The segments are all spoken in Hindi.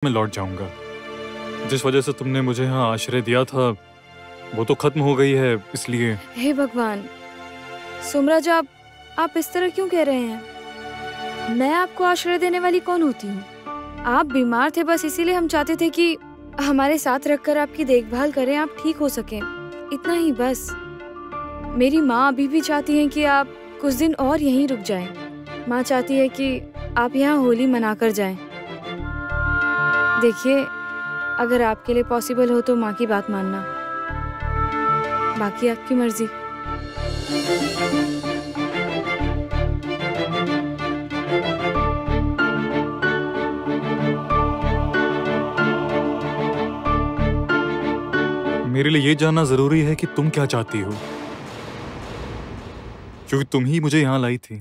मैं लौट जाऊंगा। जिस वजह से तुमने मुझे यहाँ आश्रय दिया था वो तो खत्म हो गई है, इसलिए। हे भगवान, सुमराज आप इस तरह क्यों कह रहे हैं? मैं आपको आश्रय देने वाली कौन होती हूँ? आप बीमार थे, बस इसीलिए हम चाहते थे कि हमारे साथ रखकर आपकी देखभाल करें, आप ठीक हो सकें, इतना ही बस। मेरी माँ अभी भी चाहती हैं कि आप कुछ दिन और यहीं रुक जाएं। माँ चाहती है कि आप यहाँ होली मनाकर जाएं। देखिए, अगर आपके लिए पॉसिबल हो तो माँ की बात मानना, बाकी आपकी मर्जी। मेरे लिए ये जानना जरूरी है कि तुम क्या चाहती हो, क्योंकि तुम ही मुझे यहाँ लाई थी,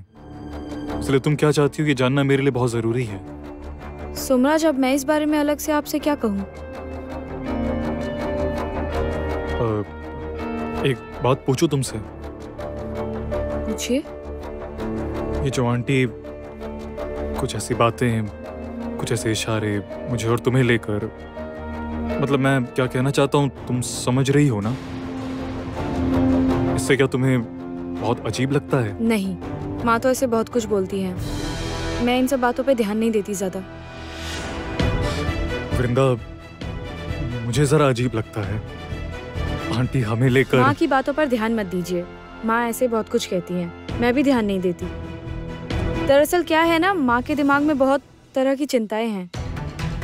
इसलिए तुम क्या चाहती हो ये जानना मेरे लिए बहुत जरूरी है। सुमराज, अब मैं इस बारे में अलग से आपसे क्या कहूँ? एक बात पूछूं तुमसे? पूछिए। ये जो आंटी कुछ ऐसी बातें, कुछ ऐसे इशारे मुझे और तुम्हें लेकर, मतलब मैं क्या कहना चाहता हूँ तुम समझ रही हो ना? इससे क्या तुम्हें बहुत अजीब लगता है? नहीं, माँ तो ऐसे बहुत कुछ बोलती है, मैं इन सब बातों पे ध्यान नहीं देती ज्यादा। वृंदा, मुझे जरा अजीब लगता है आंटी हमें लेकर। माँ की बातों पर ध्यान मत दीजिए, माँ ऐसे बहुत कुछ कहती हैं, मैं भी ध्यान नहीं देती। दरअसल क्या है ना, माँ के दिमाग में बहुत तरह की चिंताएं हैं,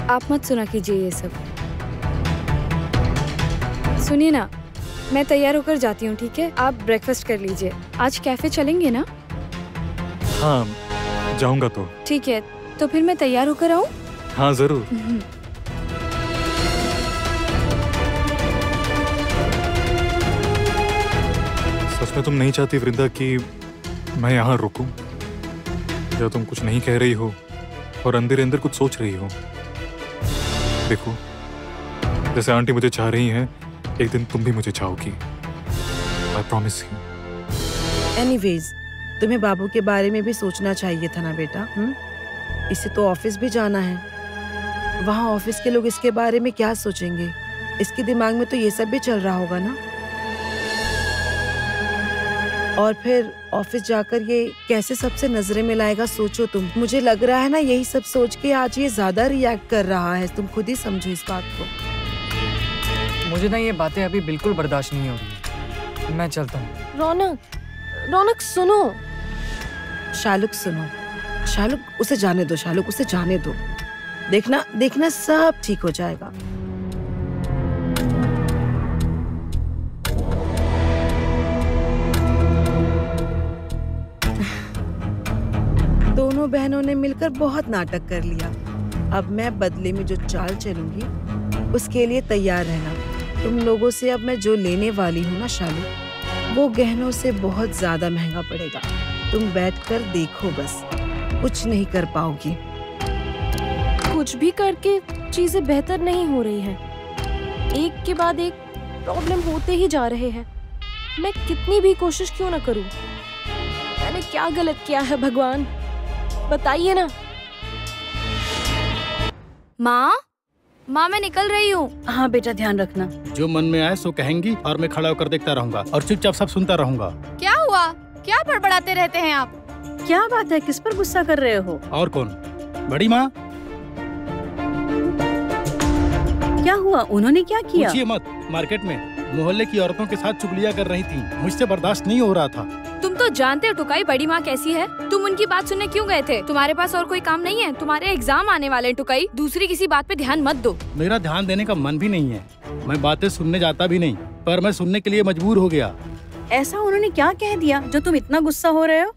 आप मत सुना कीजिए ये सब। सुनिए ना, मैं तैयार होकर जाती हूँ, ठीक है? आप ब्रेकफास्ट कर लीजिए। आज कैफे चलेंगे ना? हाँ, जाऊंगा तो। ठीक है, तो फिर मैं तैयार होकर आऊँ? हाँ जरूर। सच में तुम नहीं चाहती वृंदा कि मैं यहाँ रुकूं? या तुम कुछ नहीं कह रही हो और अंदर अंदर कुछ सोच रही हो? देखो, जैसे आंटी मुझे चाह रही हैं, एक दिन तुम भी मुझे चाहोगी। I promise you. एनीवेज, तुम्हें बाबू के बारे में भी सोचना चाहिए था ना बेटा। इसे तो ऑफिस भी जाना है, वहाँ ऑफिस के लोग इसके बारे में क्या सोचेंगे? इसके दिमाग में तो ये सब भी चल रहा होगा ना। और फिर ऑफिस जाकर ये कैसे सबसे नजरें मिलाएगा, सोचो तुम। मुझे लग रहा है ना, यही सब सोच के आज ये ज्यादा रिएक्ट कर रहा है। तुम खुद ही समझो इस बात को। मुझे ना ये बातें अभी बिल्कुल बर्दाश्त नहीं हो रही, मैं चलता हूँ। रौनक सुनो। शालुक सुनो, शालुक उसे जाने दो, शालुक उसे जाने दो। देखना सब ठीक हो जाएगा। दोनों बहनों ने मिलकर बहुत नाटक कर लिया। अब मैं बदले में जो चाल चलूंगी उसके लिए तैयार रहना। तुम लोगों से अब मैं जो लेने वाली हूँ ना शालू, वो गहनों से बहुत ज्यादा महंगा पड़ेगा। तुम बैठकर देखो बस, कुछ नहीं कर पाओगी। कुछ भी करके चीजें बेहतर नहीं हो रही हैं। एक के बाद एक प्रॉब्लम होते ही जा रहे हैं। मैं कितनी भी कोशिश क्यों ना करूं, मैंने क्या गलत किया है भगवान, बताइए ना। माँ मैं निकल रही हूँ। हाँ बेटा, ध्यान रखना। जो मन में आए सो कहेंगी और मैं खड़ा होकर देखता रहूंगा और चुपचाप सब सुनता रहूंगा। क्या हुआ? क्या बड़बड़ाते रहते हैं आप? क्या बात है, किस पर गुस्सा कर रहे हो? और कौन? बड़ी माँ। क्या हुआ, उन्होंने क्या किया? पूछिए मत। मार्केट में मोहल्ले की औरतों के साथ चुगलियां कर रही थी, मुझसे बर्दाश्त नहीं हो रहा था। तुम तो जानते हो टुकाई बड़ी माँ कैसी है। तुम उनकी बात सुनने क्यों गए थे? तुम्हारे पास और कोई काम नहीं है? तुम्हारे एग्जाम आने वाले हैं टुकाई, दूसरी किसी बात पे ध्यान मत दो। मेरा ध्यान देने का मन भी नहीं है, मैं बातें सुनने जाता भी नहीं, पर मैं सुनने के लिए मजबूर हो गया। ऐसा उन्होंने क्या कह दिया जो तुम इतना गुस्सा हो रहे हो?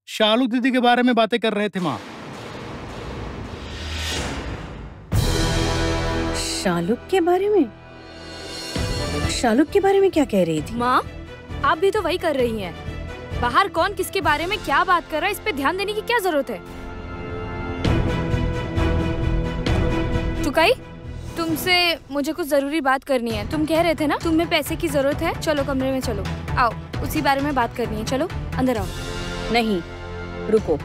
शालू दीदी के बारे में बातें कर रहे थे माँ। शालुक के बारे में? शालुक के बारे में क्या कह रही थी? माँ, आप भी तो वही कर रही हैं। बाहर कौन किसके बारे में क्या बात कर रहा है, इस पे ध्यान देने की क्या जरूरत है? टुकाई, तुमसे मुझे कुछ जरूरी बात करनी है। तुम कह रहे थे ना तुम्हें पैसे की जरूरत है। चलो कमरे में चलो, आओ, उसी बारे में बात करनी है। चलो अंदर आओ। नहीं, रुको,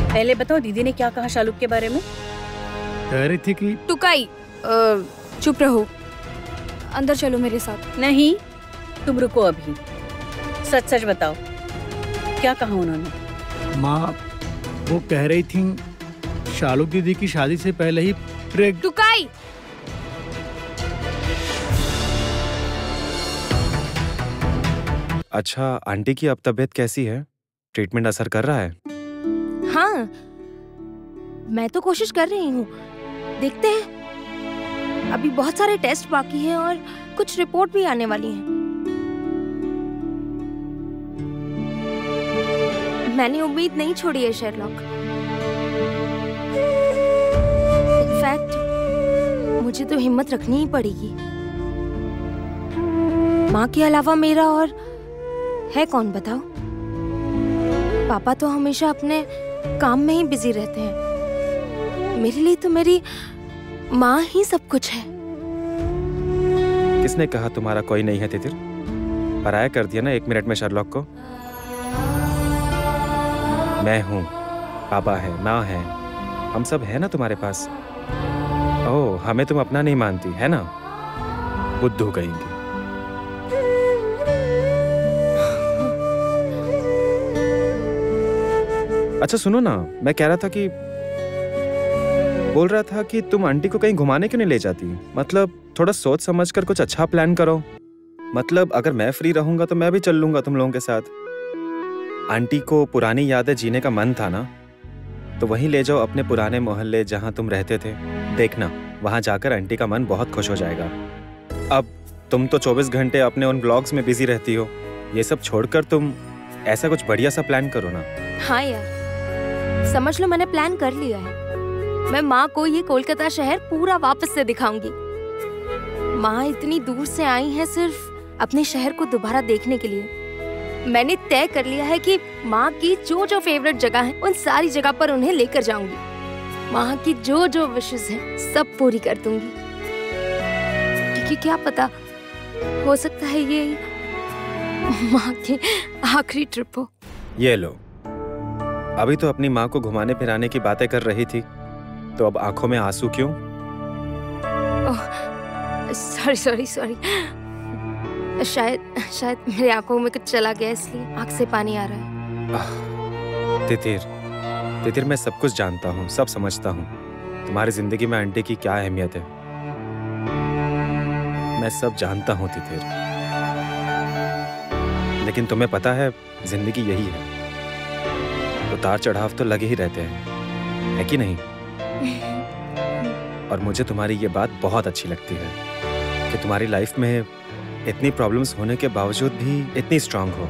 पहले बताओ दीदी ने क्या कहा शालुक के बारे में? कह रही थी कि टुकाई, चुप रहो, अंदर चलो मेरे साथ। नहीं, तुम रुको अभी। सच सच बताओ, क्या कहा उन्होंने? माँ वो कह रही थी शालू दीदी की शादी से पहले ही टुकाई, अच्छा, आंटी की अब तबीयत कैसी है? ट्रीटमेंट असर कर रहा है? हाँ, मैं तो कोशिश कर रही हूँ। देखते हैं, अभी बहुत सारे टेस्ट बाकी हैं और कुछ रिपोर्ट भी आने वाली हैं। मैंने उम्मीद नहीं छोड़ी है शेरलॉक। इनफैक्ट मुझे तो हिम्मत रखनी ही पड़ेगी। माँ के अलावा मेरा और है कौन बताओ? पापा तो हमेशा अपने काम में ही बिजी रहते हैं। मेरे लिए तो मेरी माँ ही सब कुछ है। किसने कहा तुम्हारा कोई नहीं है तितिर? पराया कर दिया ना 1 मिनट में शर्लॉक को। मैं हूँ, पापा है, माँ है, हम सब है ना तुम्हारे पास। ओह, हमें तुम अपना नहीं मानती है ना? बुद्धू कहेंगी। अच्छा सुनो ना, मैं कह रहा था कि बोल रहा था कि तुम आंटी को कहीं घुमाने क्यों नहीं ले जाती? मतलब थोड़ा सोच समझ कर कुछ अच्छा प्लान करो। मतलब अगर मैं फ्री रहूंगा तो मैं भी चल लूंगा तुम लोगों के साथ। आंटी को पुरानी यादें जीने का मन था ना, तो वहीं ले जाओ अपने पुराने मोहल्ले जहां तुम रहते थे। देखना, वहां जाकर आंटी का मन बहुत खुश हो जाएगा। अब तुम तो 24 घंटे अपने उन ब्लॉग्स में बिजी रहती हो। ये सब छोड़कर तुम ऐसा कुछ बढ़िया सा प्लान करो ना। हाँ यार, समझ लो मैंने प्लान कर लिया है। मैं माँ को ये कोलकाता शहर पूरा वापस से दिखाऊंगी। माँ इतनी दूर से आई है सिर्फ अपने शहर को दोबारा देखने के लिए। मैंने तय कर लिया है कि माँ की जो जो फेवरेट जगह है उन सारी जगह पर उन्हें लेकर जाऊंगी। माँ की जो जो विशेस हैं सब पूरी कर दूंगी। क्योंकि क्या पता, हो सकता है ये माँ की आखिरी ट्रिप हो। ये लो, अभी तो अपनी माँ को घुमाने फिराने की बातें कर रही थी, तो अब आंखों में आंसू क्यों? सॉरी सॉरी सॉरी, शायद मेरी आंखों में कुछ चला गया इसलिए आंख से पानी आ रहा है। तितिर, मैं सब कुछ जानता हूँ, सब समझता हूँ। तुम्हारी जिंदगी में आंटी की क्या अहमियत है, मैं सब जानता हूँ तितिर। लेकिन तुम्हें पता है, जिंदगी यही है, उतार चढ़ाव तो लगे ही रहते हैं, है कि नहीं? और मुझे तुम्हारी ये बात बहुत अच्छी लगती है कि तुम्हारी लाइफ में इतनी प्रॉब्लम्स होने के बावजूद भी इतनी स्ट्रांग हो,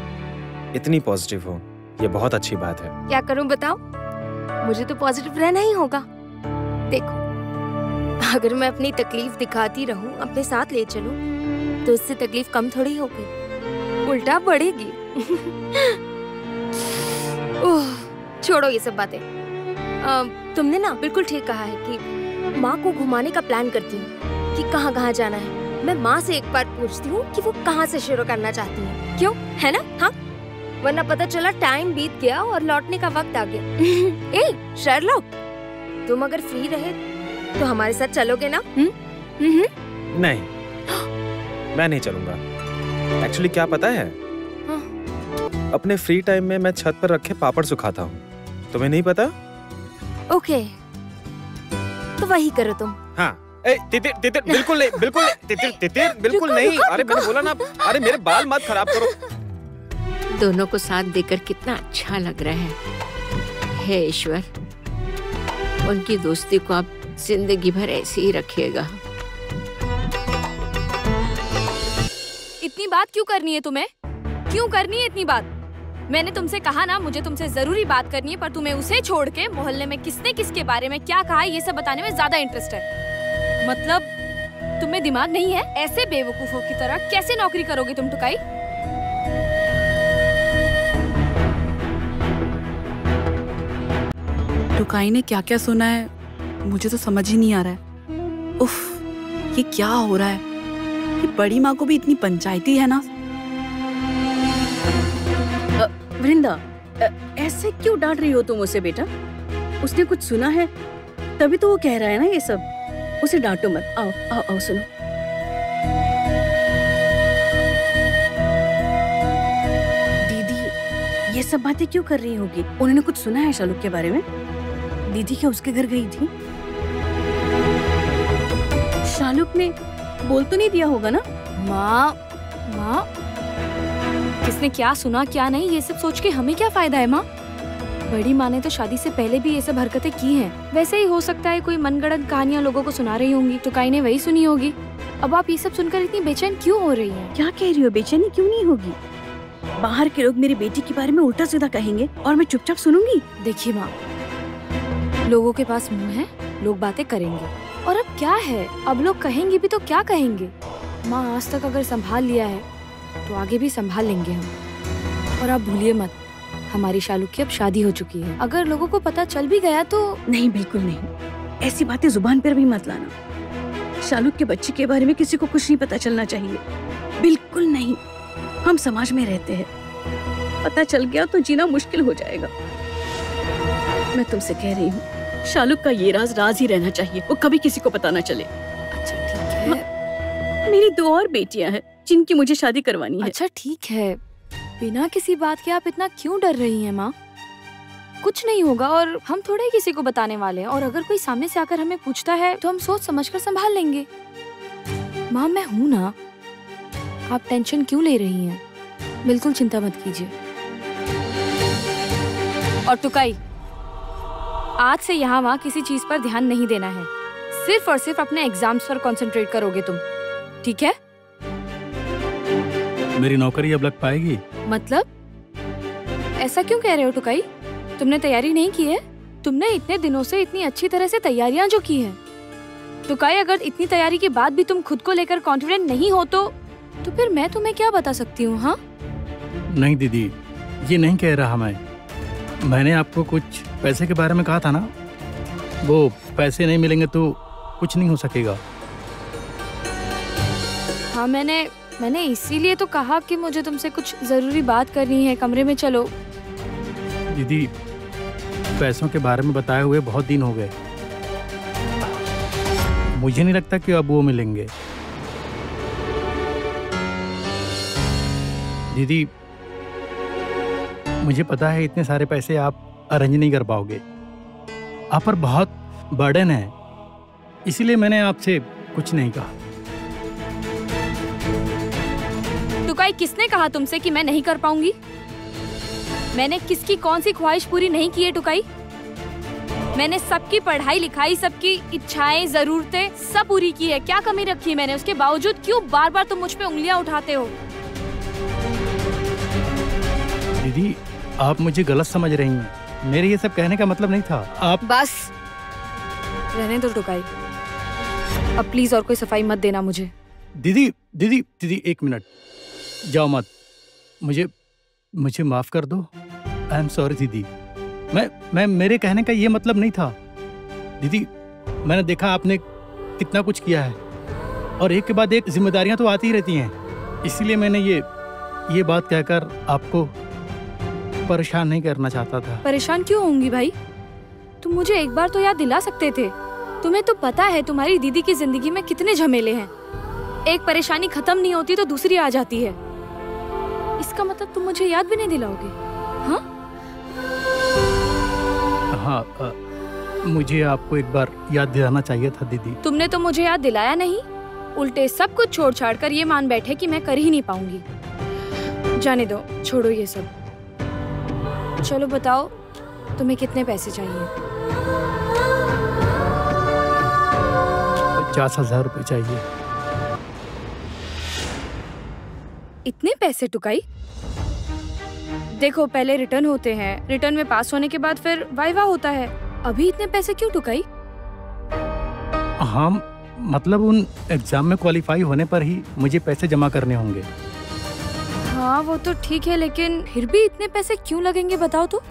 इतनी पॉजिटिव हो। ये बहुत अच्छी बात है। क्या करूं बताओ? मुझे तो पॉजिटिव रहना ही होगा। देखो, अगर मैं अपनी तकलीफ दिखाती रहूं, अपने साथ ले चलूं, तो इससे तकलीफ कम थोड़ी होगी, उल्टा बढ़ेगी। ओह, छोड़ो ये सब बातें। तुमने ना बिल्कुल ठीक कहा है कि माँ को घुमाने का प्लान करती हूँ कि कहाँ कहाँ जाना है। मैं माँ से एक बार पूछती हूँ कि वो कहाँ से शुरू करना चाहती है। क्यों, है ना? हाँ, वरना पता चला टाइम बीत गया और लौटने का वक्त आ गया। ए शर्लॉक, तुम अगर फ्री रहे तो हमारे साथ चलोगे ना? नहीं, मैं नहीं चलूंगा। एक्चुअली क्या पता है, अपने फ्री टाइम में मैं छत पर रखे पापड़ सुखाता हूँ। तुम्हें नहीं पता? ओके, तो वही करो तुम। हाँ। तितिर बिल्कुल नहीं, बिल्कुल नहीं, तितिर बिल्कुल नहीं। अरे मैंने बोला ना, अरे मेरे बाल मत खराब करो। दोनों को साथ देकर कितना अच्छा लग रहा है। हे ईश्वर, उनकी दोस्ती को आप जिंदगी भर ऐसे ही रखिएगा। इतनी बात क्यों करनी है तुम्हें? क्यों करनी है इतनी बात? मैंने तुमसे कहा ना, मुझे तुमसे जरूरी बात करनी है, पर तुम्हें उसे छोड़ के मोहल्ले में किसने किसके बारे में क्या कहा ये सब बताने में ज्यादा इंटरेस्ट है। मतलब तुम्हें दिमाग नहीं है? ऐसे बेवकूफों की तरह कैसे नौकरी करोगे तुम टुकाई? टुकाई ने क्या क्या सुना है मुझे तो समझ ही नहीं आ रहा है। उफ, ये क्या हो रहा है? ये बड़ी माँ को भी इतनी पंचायती है ना। वृंदा, ऐसे क्यों डांट रही हो तुम उसे बेटा? उसने कुछ सुना है तभी तो वो कह रहा है ना ये सब। उसे डांटो मत। आओ आओ आओ, सुनो। दीदी ये सब बातें क्यों कर रही होगी? उन्होंने कुछ सुना है शालुक के बारे में? दीदी क्या उसके घर गई थी? शालुक ने बोल तो नहीं दिया होगा ना? माँ किसने क्या सुना क्या नहीं ये सब सोच के हमें क्या फायदा है माँ? बड़ी माँ ने तो शादी से पहले भी ये सब हरकतें की हैं। वैसे ही हो सकता है कोई मनगढ़ंत कहानियाँ लोगों को सुना रही होंगी, टुकाई ने वही सुनी होगी। अब आप ये सब सुनकर इतनी बेचैन क्यों हो रही हैं? क्या कह रही हो? बेचैनी क्यों नहीं होगी? बाहर के लोग मेरी बेटी के बारे में उल्टा सीधा कहेंगे और मैं चुपचाप सुनूंगी। देखिए माँ, लोगों के पास मुंह है, लोग बातें करेंगे, और अब क्या है, अब लोग कहेंगे भी तो क्या कहेंगे। माँ आज तक अगर संभाल लिया है तो आगे भी संभाल लेंगे हम। और आप भूलिए मत, हमारी शालुक की अब शादी हो चुकी है। अगर लोगों को पता चल भी गया तो नहीं, बिल्कुल नहीं। ऐसी बातें जुबान पर भी मत लाना। शालुक के बच्चे के बारे में किसी को कुछ नहीं पता चलना चाहिए, बिल्कुल नहीं। हम समाज में रहते हैं, पता चल गया तो जीना मुश्किल हो जाएगा। मैं तुमसे कह रही हूँ, शालुक का ये राज राज ही रहना चाहिए, वो कभी किसी को पता ना चले। अच्छा ठीक है। मेरी 2 और बेटियां हैं जिनकी मुझे शादी करवानी है। अच्छा ठीक है, बिना किसी बात के आप इतना क्यों डर रही हैं माँ? कुछ नहीं होगा और हम थोड़े ही किसी को बताने वाले हैं। और अगर कोई सामने से आकर हमें पूछता है तो हम सोच समझकर संभाल लेंगे। माँ मैं हूँ ना, आप टेंशन क्यों ले रही हैं? बिल्कुल चिंता मत कीजिए। और टुकाई, आज से यहाँ वहाँ किसी चीज पर ध्यान नहीं देना है, सिर्फ और सिर्फ अपने एग्जाम्स पर कंसंट्रेट करोगे तुम, ठीक है? मेरी नौकरी अब लग पाएगी? मतलब ऐसा क्यों कह रहे हो टुकाई? तुमने तैयारी नहीं की है? तुमने इतने दिनों से इतनी अच्छी तरह से तैयारियां जो की हैं। टुकाई अगर इतनी तैयारी के बाद भी तुम खुद को लेकर कॉन्फिडेंट नहीं हो तो फिर मैं तुम्हें क्या बता सकती हूँ? हाँ नहीं दीदी, ये नहीं कह रहा मैंने आपको कुछ पैसे के बारे में कहा था ना, वो पैसे नहीं मिलेंगे तो कुछ नहीं हो सकेगा। हाँ मैंने इसीलिए तो कहा कि मुझे तुमसे कुछ जरूरी बात करनी है। कमरे में चलो। दीदी पैसों के बारे में बताए हुए बहुत दिन हो गए, मुझे नहीं लगता कि अब वो मिलेंगे। दीदी मुझे पता है इतने सारे पैसे आप अरेंज नहीं कर पाओगे, आप पर बहुत बर्डन है, इसीलिए मैंने आपसे कुछ नहीं कहा। टुकाई किसने कहा तुमसे कि मैं नहीं कर पाऊंगी? मैंने किसकी कौन सी ख्वाहिश पूरी नहीं की है टुकाई? मैंने सबकी पढ़ाई लिखाई, सबकी इच्छाएं जरूरतें सब पूरी की है। क्या कमी रखी है मैंने? उसके बावजूद क्यों बार बार तुम मुझ पे उंगलियां उठाते हो? दीदी आप मुझे गलत समझ रही हैं, मेरे ये सब कहने का मतलब नहीं था। आप बस रहने दो टुकाई, अब प्लीज और कोई सफाई मत देना मुझे। दीदी दीदी दीदी एक मिनट, जाओ मत, मुझे माफ कर दो। आई एम सॉरी दीदी, मैं मेरे कहने का ये मतलब नहीं था। दीदी मैंने देखा आपने कितना कुछ किया है और एक के बाद एक जिम्मेदारियां तो आती ही रहती हैं, इसीलिए मैंने ये बात कहकर आपको परेशान नहीं करना चाहता था। परेशान क्यों होंगी भाई? तुम मुझे एक बार तो याद दिला सकते थे। तुम्हें तो पता है तुम्हारी दीदी की जिंदगी में कितने झमेले हैं, एक परेशानी खत्म नहीं होती तो दूसरी आ जाती है। इसका मतलब तुम मुझे याद भी नहीं दिलाओगे? हाँ मुझे आपको एक बार याद दिलाना चाहिए था दीदी। तुमने तो मुझे याद दिलाया नहीं, उल्टे सब कुछ छोड़ छाड़ कर ये मान बैठे कि मैं कर ही नहीं जाऊंगी। जाने दो, छोड़ो ये सब। चलो बताओ तुम्हें कितने पैसे चाहिए? 50,000 रुपए चाहिए। इतने पैसे टुकाई? देखो पहले रिटर्न होते हैं, रिटर्न में पास होने के बाद फिर वाइवा होता है, अभी इतने पैसे क्यों टुकाई? हाँ मतलब उन एग्जाम में क्वालिफाई होने पर ही मुझे पैसे जमा करने होंगे। हाँ वो तो ठीक है, लेकिन फिर भी इतने पैसे क्यों लगेंगे बताओ तो?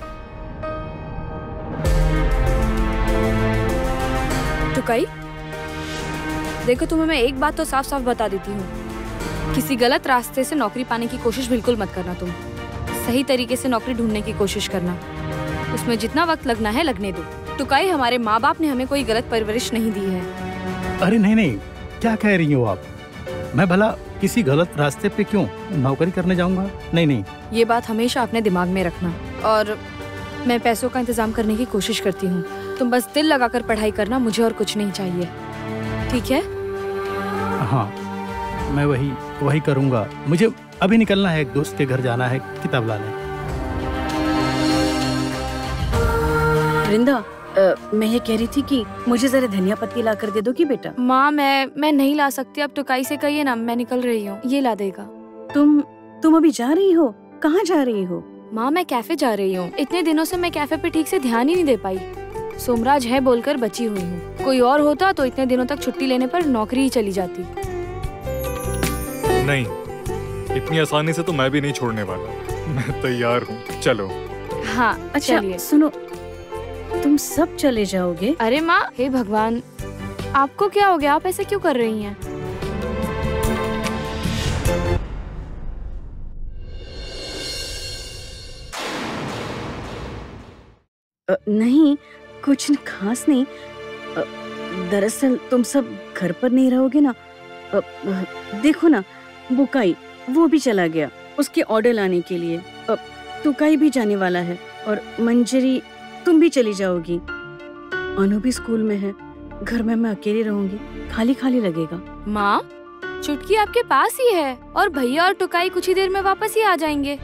टुकाई देखो तुम्हें मैं एक बात तो साफ साफ बता देती हूँ, किसी गलत रास्ते से नौकरी पाने की कोशिश बिल्कुल मत करना। तुम सही तरीके से नौकरी ढूंढने की कोशिश करना, उसमें जितना वक्त लगना है लगने दो, टुकाई, हमारे माँ बाप ने हमें कोई गलत परवरिश नहीं दी है। अरे नहीं नहीं, क्या कह रही हो आप? मैं भला किसी गलत रास्ते पे क्यों नौकरी करने जाऊंगा? नहीं नहीं। ये बात हमेशा अपने दिमाग में रखना। और मैं पैसों का इंतजाम करने की कोशिश करती हूँ, तुम बस दिल लगाकर पढ़ाई करना, मुझे और कुछ नहीं चाहिए, ठीक है? हाँ, मैं वही करूंगा। मुझे अभी निकलना है, एक दोस्त के घर जाना है किताब लाने। वृंदा, मैं ये कह रही थी कि मुझे जरा धनिया पत्ती ला कर दे दो कि बेटा। माँ मैं नहीं ला सकती, अब टुकाई से कहिए ना, मैं निकल रही हूँ, ये ला देगा। तुम अभी जा रही हो? कहाँ जा रही हो? माँ मैं कैफे जा रही हूँ। इतने दिनों से मैं कैफे पे ठीक से ध्यान ही नहीं दे पाई। सोमराज है बोलकर बची हुई हूँ। कोई और होता तो इतने दिनों तक छुट्टी लेने पर नौकरी ही चली जाती। नहीं, इतनी आसानी से तो मैं भी नहीं छोड़ने वाला। मैं तैयार हूँ, चलो। हाँ अच्छा चलिए। सुनो, तुम सब चले जाओगे? अरे माँ, हे भगवान, आपको क्या हो गया? आप ऐसे क्यों कर रही हैं? नहीं, कुछ खास नहीं। दरअसल तुम सब घर पर नहीं रहोगे ना। देखो ना, बुकाई वो भी चला गया उसके ऑर्डर लाने के लिए। तुकाई भी जाने वाला है और मंजरी तुम भी चली जाओगी। अनु भी स्कूल में है, घर में मैं अकेली रहूंगी, खाली खाली लगेगा। माँ, चुटकी आपके पास ही है और भैया और टुकाई कुछ ही देर में वापस ही आ जाएंगे।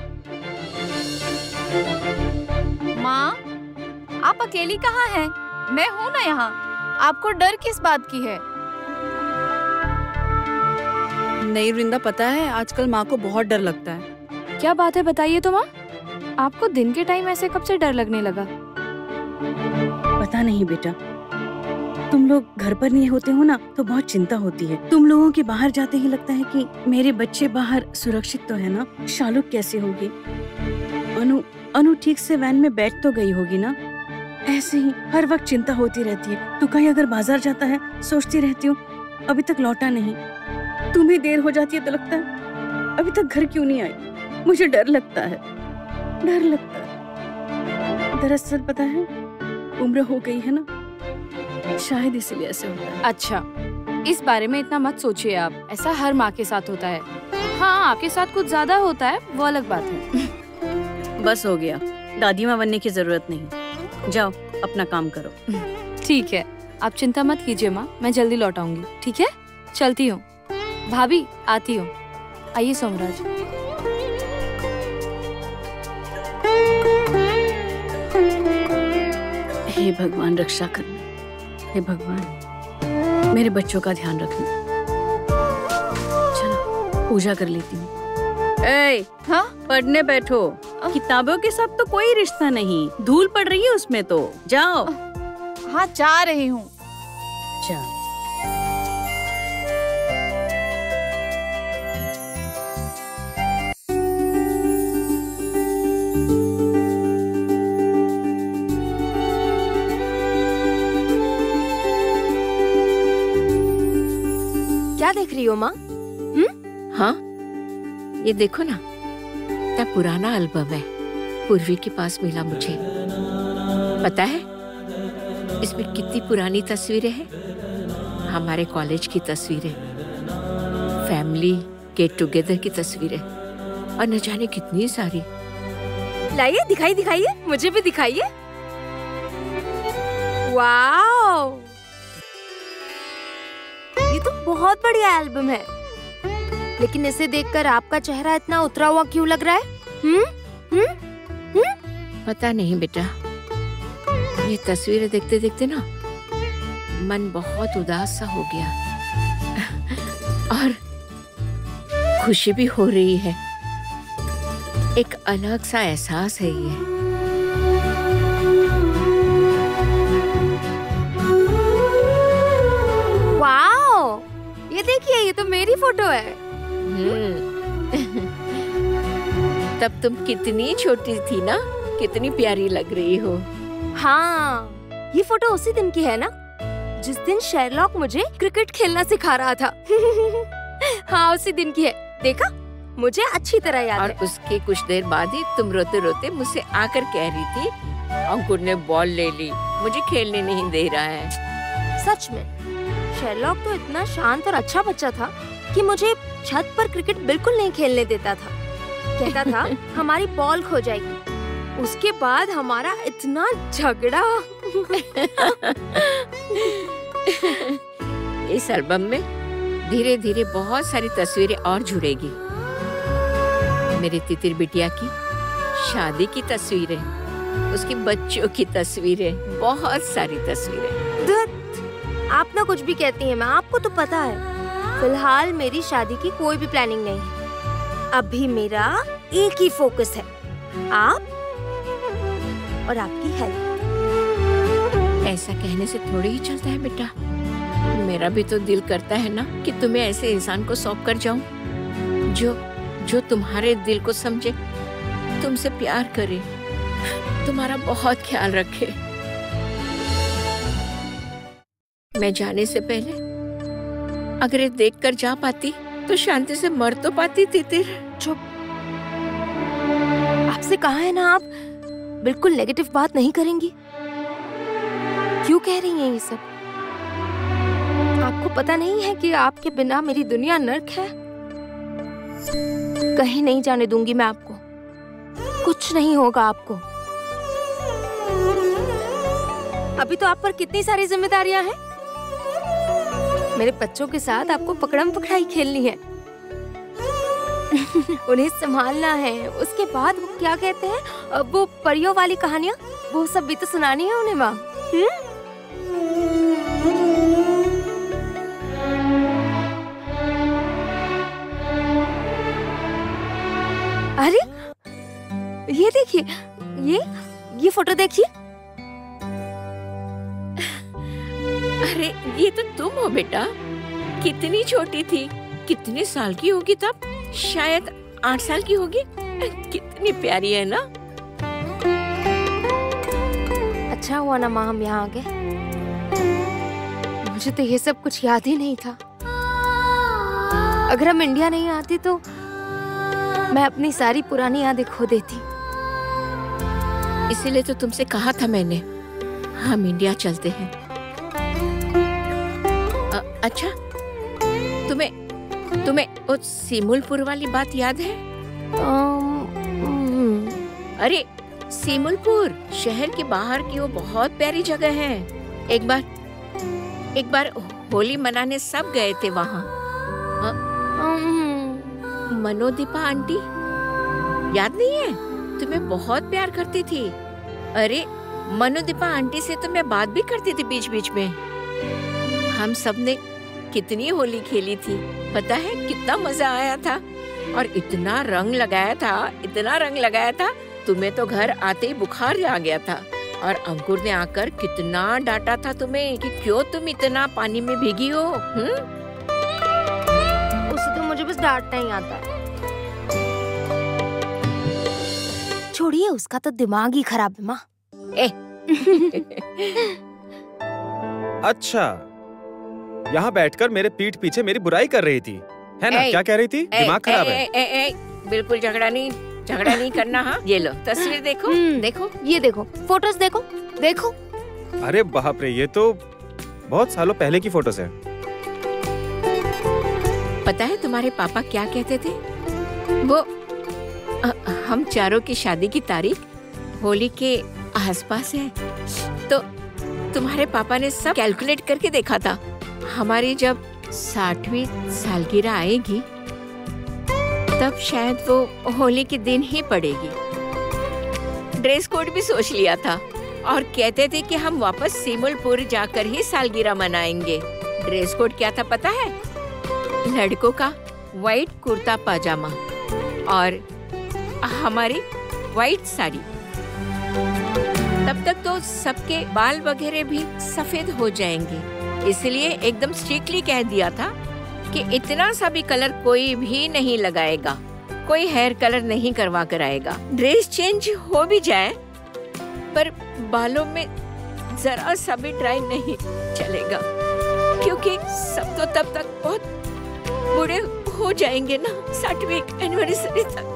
माँ, आप अकेली कहाँ हैं? मैं हूँ ना यहाँ। आपको डर किस बात की है? नहीं वृंदा, पता है आजकल माँ को बहुत डर लगता है। क्या बात है, बताइए तो माँ। आपको दिन के टाइम ऐसे कब से डर लगने लगा? पता नहीं बेटा, तुम लोग घर पर नहीं होते हो ना तो बहुत चिंता होती है। तुम लोगों के बाहर जाते ही लगता है कि मेरे बच्चे बाहर सुरक्षित तो है ना। शालुक कैसे होगी? अनु ठीक से वैन में बैठ तो गई होगी ना? ऐसे ही हर वक्त चिंता होती रहती है। तू कहीं अगर बाजार जाता है सोचती रहती हूँ अभी तक लौटा नहीं। तुम्हें देर हो जाती है तो लगता है अभी तक घर क्यों नहीं आई। मुझे डर लगता है, डर लगता है। दरअसल पता है, उम्र हो गई है ना, शायद इसीलिए ऐसे होता है। अच्छा, इस बारे में इतना मत सोचिए आप। ऐसा हर माँ के साथ होता है। हाँ, आपके साथ कुछ ज्यादा होता है, वो अलग बात है। बस हो गया, दादी माँ बनने की जरूरत नहीं। जाओ अपना काम करो। ठीक है, आप चिंता मत कीजिए माँ, मैं जल्दी लौट आऊंगी। ठीक है, चलती हूँ। भाभी आती हूँ। आइए सोमराज। हे भगवान रक्षा करना, हे भगवान मेरे बच्चों का ध्यान रखना। चलो पूजा कर लेती हूँ। हाँ, पढ़ने बैठो। किताबों के साथ तो कोई रिश्ता नहीं, धूल पड़ रही है उसमें तो। जाओ। हाँ, जा रही हूँ। जाओ। क्या देख रही हो माँ? हाँ, ये देखो ना, क्या पुराना एल्बम है, पूर्वी के पास मिला मुझे। पता है इसमें कितनी पुरानी तस्वीरें हैं? हमारे कॉलेज की तस्वीरें, फैमिली गेट टुगेदर की तस्वीरें, और न जाने कितनी सारी। लाइए, दिखाइए, मुझे भी दिखाइए। वाओ, ये तो बहुत बढ़िया एल्बम है। लेकिन इसे देखकर आपका चेहरा इतना उतरा हुआ क्यों लग रहा है? पता नहीं बेटा, ये तस्वीरें देखते देखते ना मन बहुत उदास सा हो गया और खुशी भी हो रही है। एक अलग सा एहसास है ये। वाओ, ये देखिए, ये तो मेरी फोटो है। तब तुम कितनी छोटी थी ना, कितनी प्यारी लग रही हो। हाँ, ये फोटो उसी दिन की है ना, जिस दिन शेरलॉक मुझे क्रिकेट खेलना सिखा रहा था। हाँ, उसी दिन की है। देखा, मुझे अच्छी तरह याद है। और उसके कुछ देर बाद ही तुम रोते रोते मुझसे आकर कह रही थी अंकुर ने बॉल ले ली। मुझे खेलने नहीं दे रहा है। सच में शेरलॉक तो इतना शांत और अच्छा बच्चा था कि मुझे छत पर क्रिकेट बिल्कुल नहीं खेलने देता था। कहता था हमारी बॉल खो जाएगी। उसके बाद हमारा इतना झगड़ा। इस एल्बम में धीरे धीरे बहुत सारी तस्वीरें और जुड़ेगी। मेरी तितिर बिटिया की शादी की तस्वीरें, उसके बच्चों की तस्वीरें, बहुत सारी तस्वीरें। आप ना कुछ भी कहती हैं माँ, आपको तो पता है फिलहाल मेरी शादी की कोई भी प्लानिंग नहीं है। अभी मेरा एक ही फोकस है, आप और आपकी हेल्प। ऐसा कहने से थोड़ी ही चलता है बेटा। मेरा भी तो दिल करता है ना कि तुम्हें ऐसे इंसान को सौंप कर जाऊं जो तुम्हारे दिल को समझे, तुमसे प्यार करे, तुम्हारा बहुत ख्याल रखे। मैं जाने से पहले अगर ये देखकर जा पाती तो शांति से मर तो पाती तितिर। चुप। आपसे कहा है ना आप बिल्कुल नेगेटिव बात नहीं करेंगी। क्यों कह रही हैं ये सब? आपको पता नहीं है कि आपके बिना मेरी दुनिया नर्क है? कहीं नहीं जाने दूंगी मैं आपको। कुछ नहीं होगा आपको। अभी तो आप पर कितनी सारी जिम्मेदारियां हैं। मेरे बच्चों के साथ आपको पकड़म पकड़ाई खेलनी है। उन्हें संभालना है। उसके बाद वो क्या कहते हैं, वो परियों वाली कहानियां, वो सब भी तो सुनानी है उन्हें माँ। अरे ये देखिए, ये फोटो देखिए। अरे ये तो तुम हो बेटा। कितनी छोटी थी, कितने साल की होगी तब? शायद 8 साल की होगी। कितनी प्यारी है ना। अच्छा हुआ ना माँ हम यहाँ आ गए। मुझे तो ये सब कुछ याद ही नहीं था। अगर हम इंडिया नहीं आती तो मैं अपनी सारी पुरानी यादें खो देती। इसीलिए तो तुमसे कहा था मैंने, हम इंडिया चलते हैं। अच्छा, तुम्हें वो सीमुलपुर वाली बात याद है? अरे सीमुलपुर शहर के बाहर की वो बहुत प्यारी जगह है। एक बार होली मनाने सब गए थे वहाँ। मनोदीपा आंटी याद नहीं है? तुम्हें बहुत प्यार करती थी। अरे मनोदीपा आंटी से तो मैं बात भी करती थी बीच बीच में। हम सब ने कितनी होली खेली थी, पता है कितना मजा आया था। और इतना रंग लगाया था, तुम्हें तो घर आते ही बुखार आ गया था। और अंकुर ने आकर कितना डांटा था तुम्हें कि क्यों तुम इतना पानी में भीगी हो। उसे तो मुझे बस डांटना ही आता है। छोड़िए, उसका तो दिमाग ही खराब है माँ। अच्छा, यहाँ बैठकर मेरे पीठ पीछे मेरी बुराई कर रही थी, है ना? क्या कह रही थी? दिमाग खराब है। बिल्कुल झगड़ा नहीं करना। हाँ, ये लो तस्वीर देखो। देखो, ये देखो, फोटोज देखो। अरे बाप रे, ये तो बहुत सालों पहले की फोटोज है। पता है तुम्हारे पापा क्या कहते थे? वो हम चारों की शादी की तारीख होली के आसपास है, तो तुम्हारे पापा ने सब कैलकुलेट करके देखा था। हमारी जब 60वीं सालगिरह आएगी तब शायद वो होली के दिन ही पड़ेगी। ड्रेस कोड भी सोच लिया था और कहते थे कि हम वापस सीमुलपुर जाकर ही सालगिरह मनाएंगे। ड्रेस कोड क्या था पता है? लड़कों का व्हाइट कुर्ता पाजामा और हमारी व्हाइट साड़ी। तब तक तो सबके बाल वगैरह भी सफेद हो जाएंगे, इसलिए एकदम स्ट्रिक्टली कह दिया था कि इतना सा भी कलर कोई भी नहीं लगाएगा, कोई हेयर कलर नहीं करवा कर आएगा। ड्रेस चेंज हो भी जाए पर बालों में जरा सा भी ड्राई नहीं चलेगा, क्योंकि सब तो तब तक बहुत बूढ़े हो जाएंगे ना, 60वीं एनिवर्सरी तक।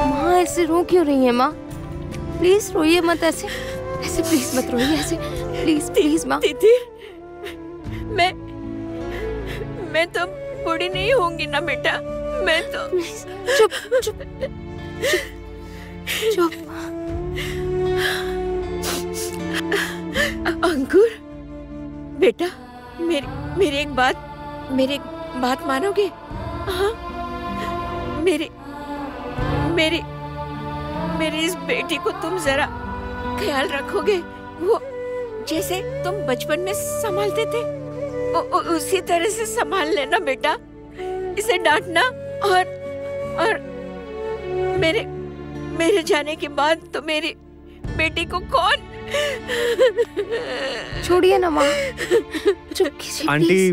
माँ ऐसे रो क्यों रही है माँ? प्लीज रोइए मत ऐसे, ऐसे प्लीज मत रोइए ऐसे, प्लीज प्लीज माँ। दीदी, मैं तो बूढ़ी नहीं होंगी ना बेटा, मैं तो। चुप चुप चुप। अंकुर बेटा, मेरी एक बात मानोगे? हाँ, मेरी इस बेटी को तुम जरा ख्याल रखोगे? वो जैसे तुम बचपन में संभालते थे उसी तरह से संभाल लेना बेटा। इसे डांटना और मेरे जाने के बाद तो मेरी बेटी को कौन? छोड़िए ना माँ, चुप कीजिए आंटी।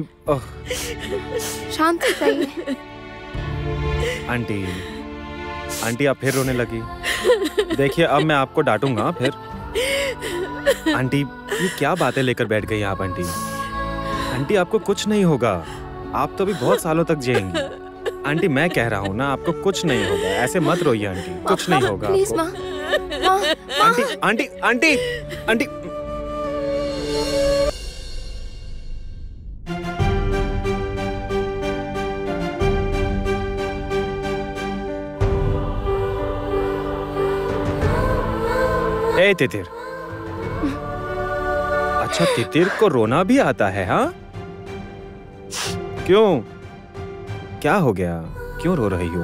शांत हो जाइए। आंटी आप फिर रोने लगी। देखिए अब मैं आपको डांटूंगा फिर। आंटी ये क्या बातें लेकर बैठ गई आप? आंटी आपको कुछ नहीं होगा, आप तो अभी बहुत सालों तक जिएंगी। आंटी मैं कह रहा हूँ ना, आपको कुछ नहीं होगा, ऐसे मत रोइए आंटी, कुछ नहीं होगा प्लीज आपको। माँ। आंटी। ए तितिर, अच्छा तितिर को रोना भी आता है? हाँ, क्यों, क्या हो गया, क्यों रो रही हो?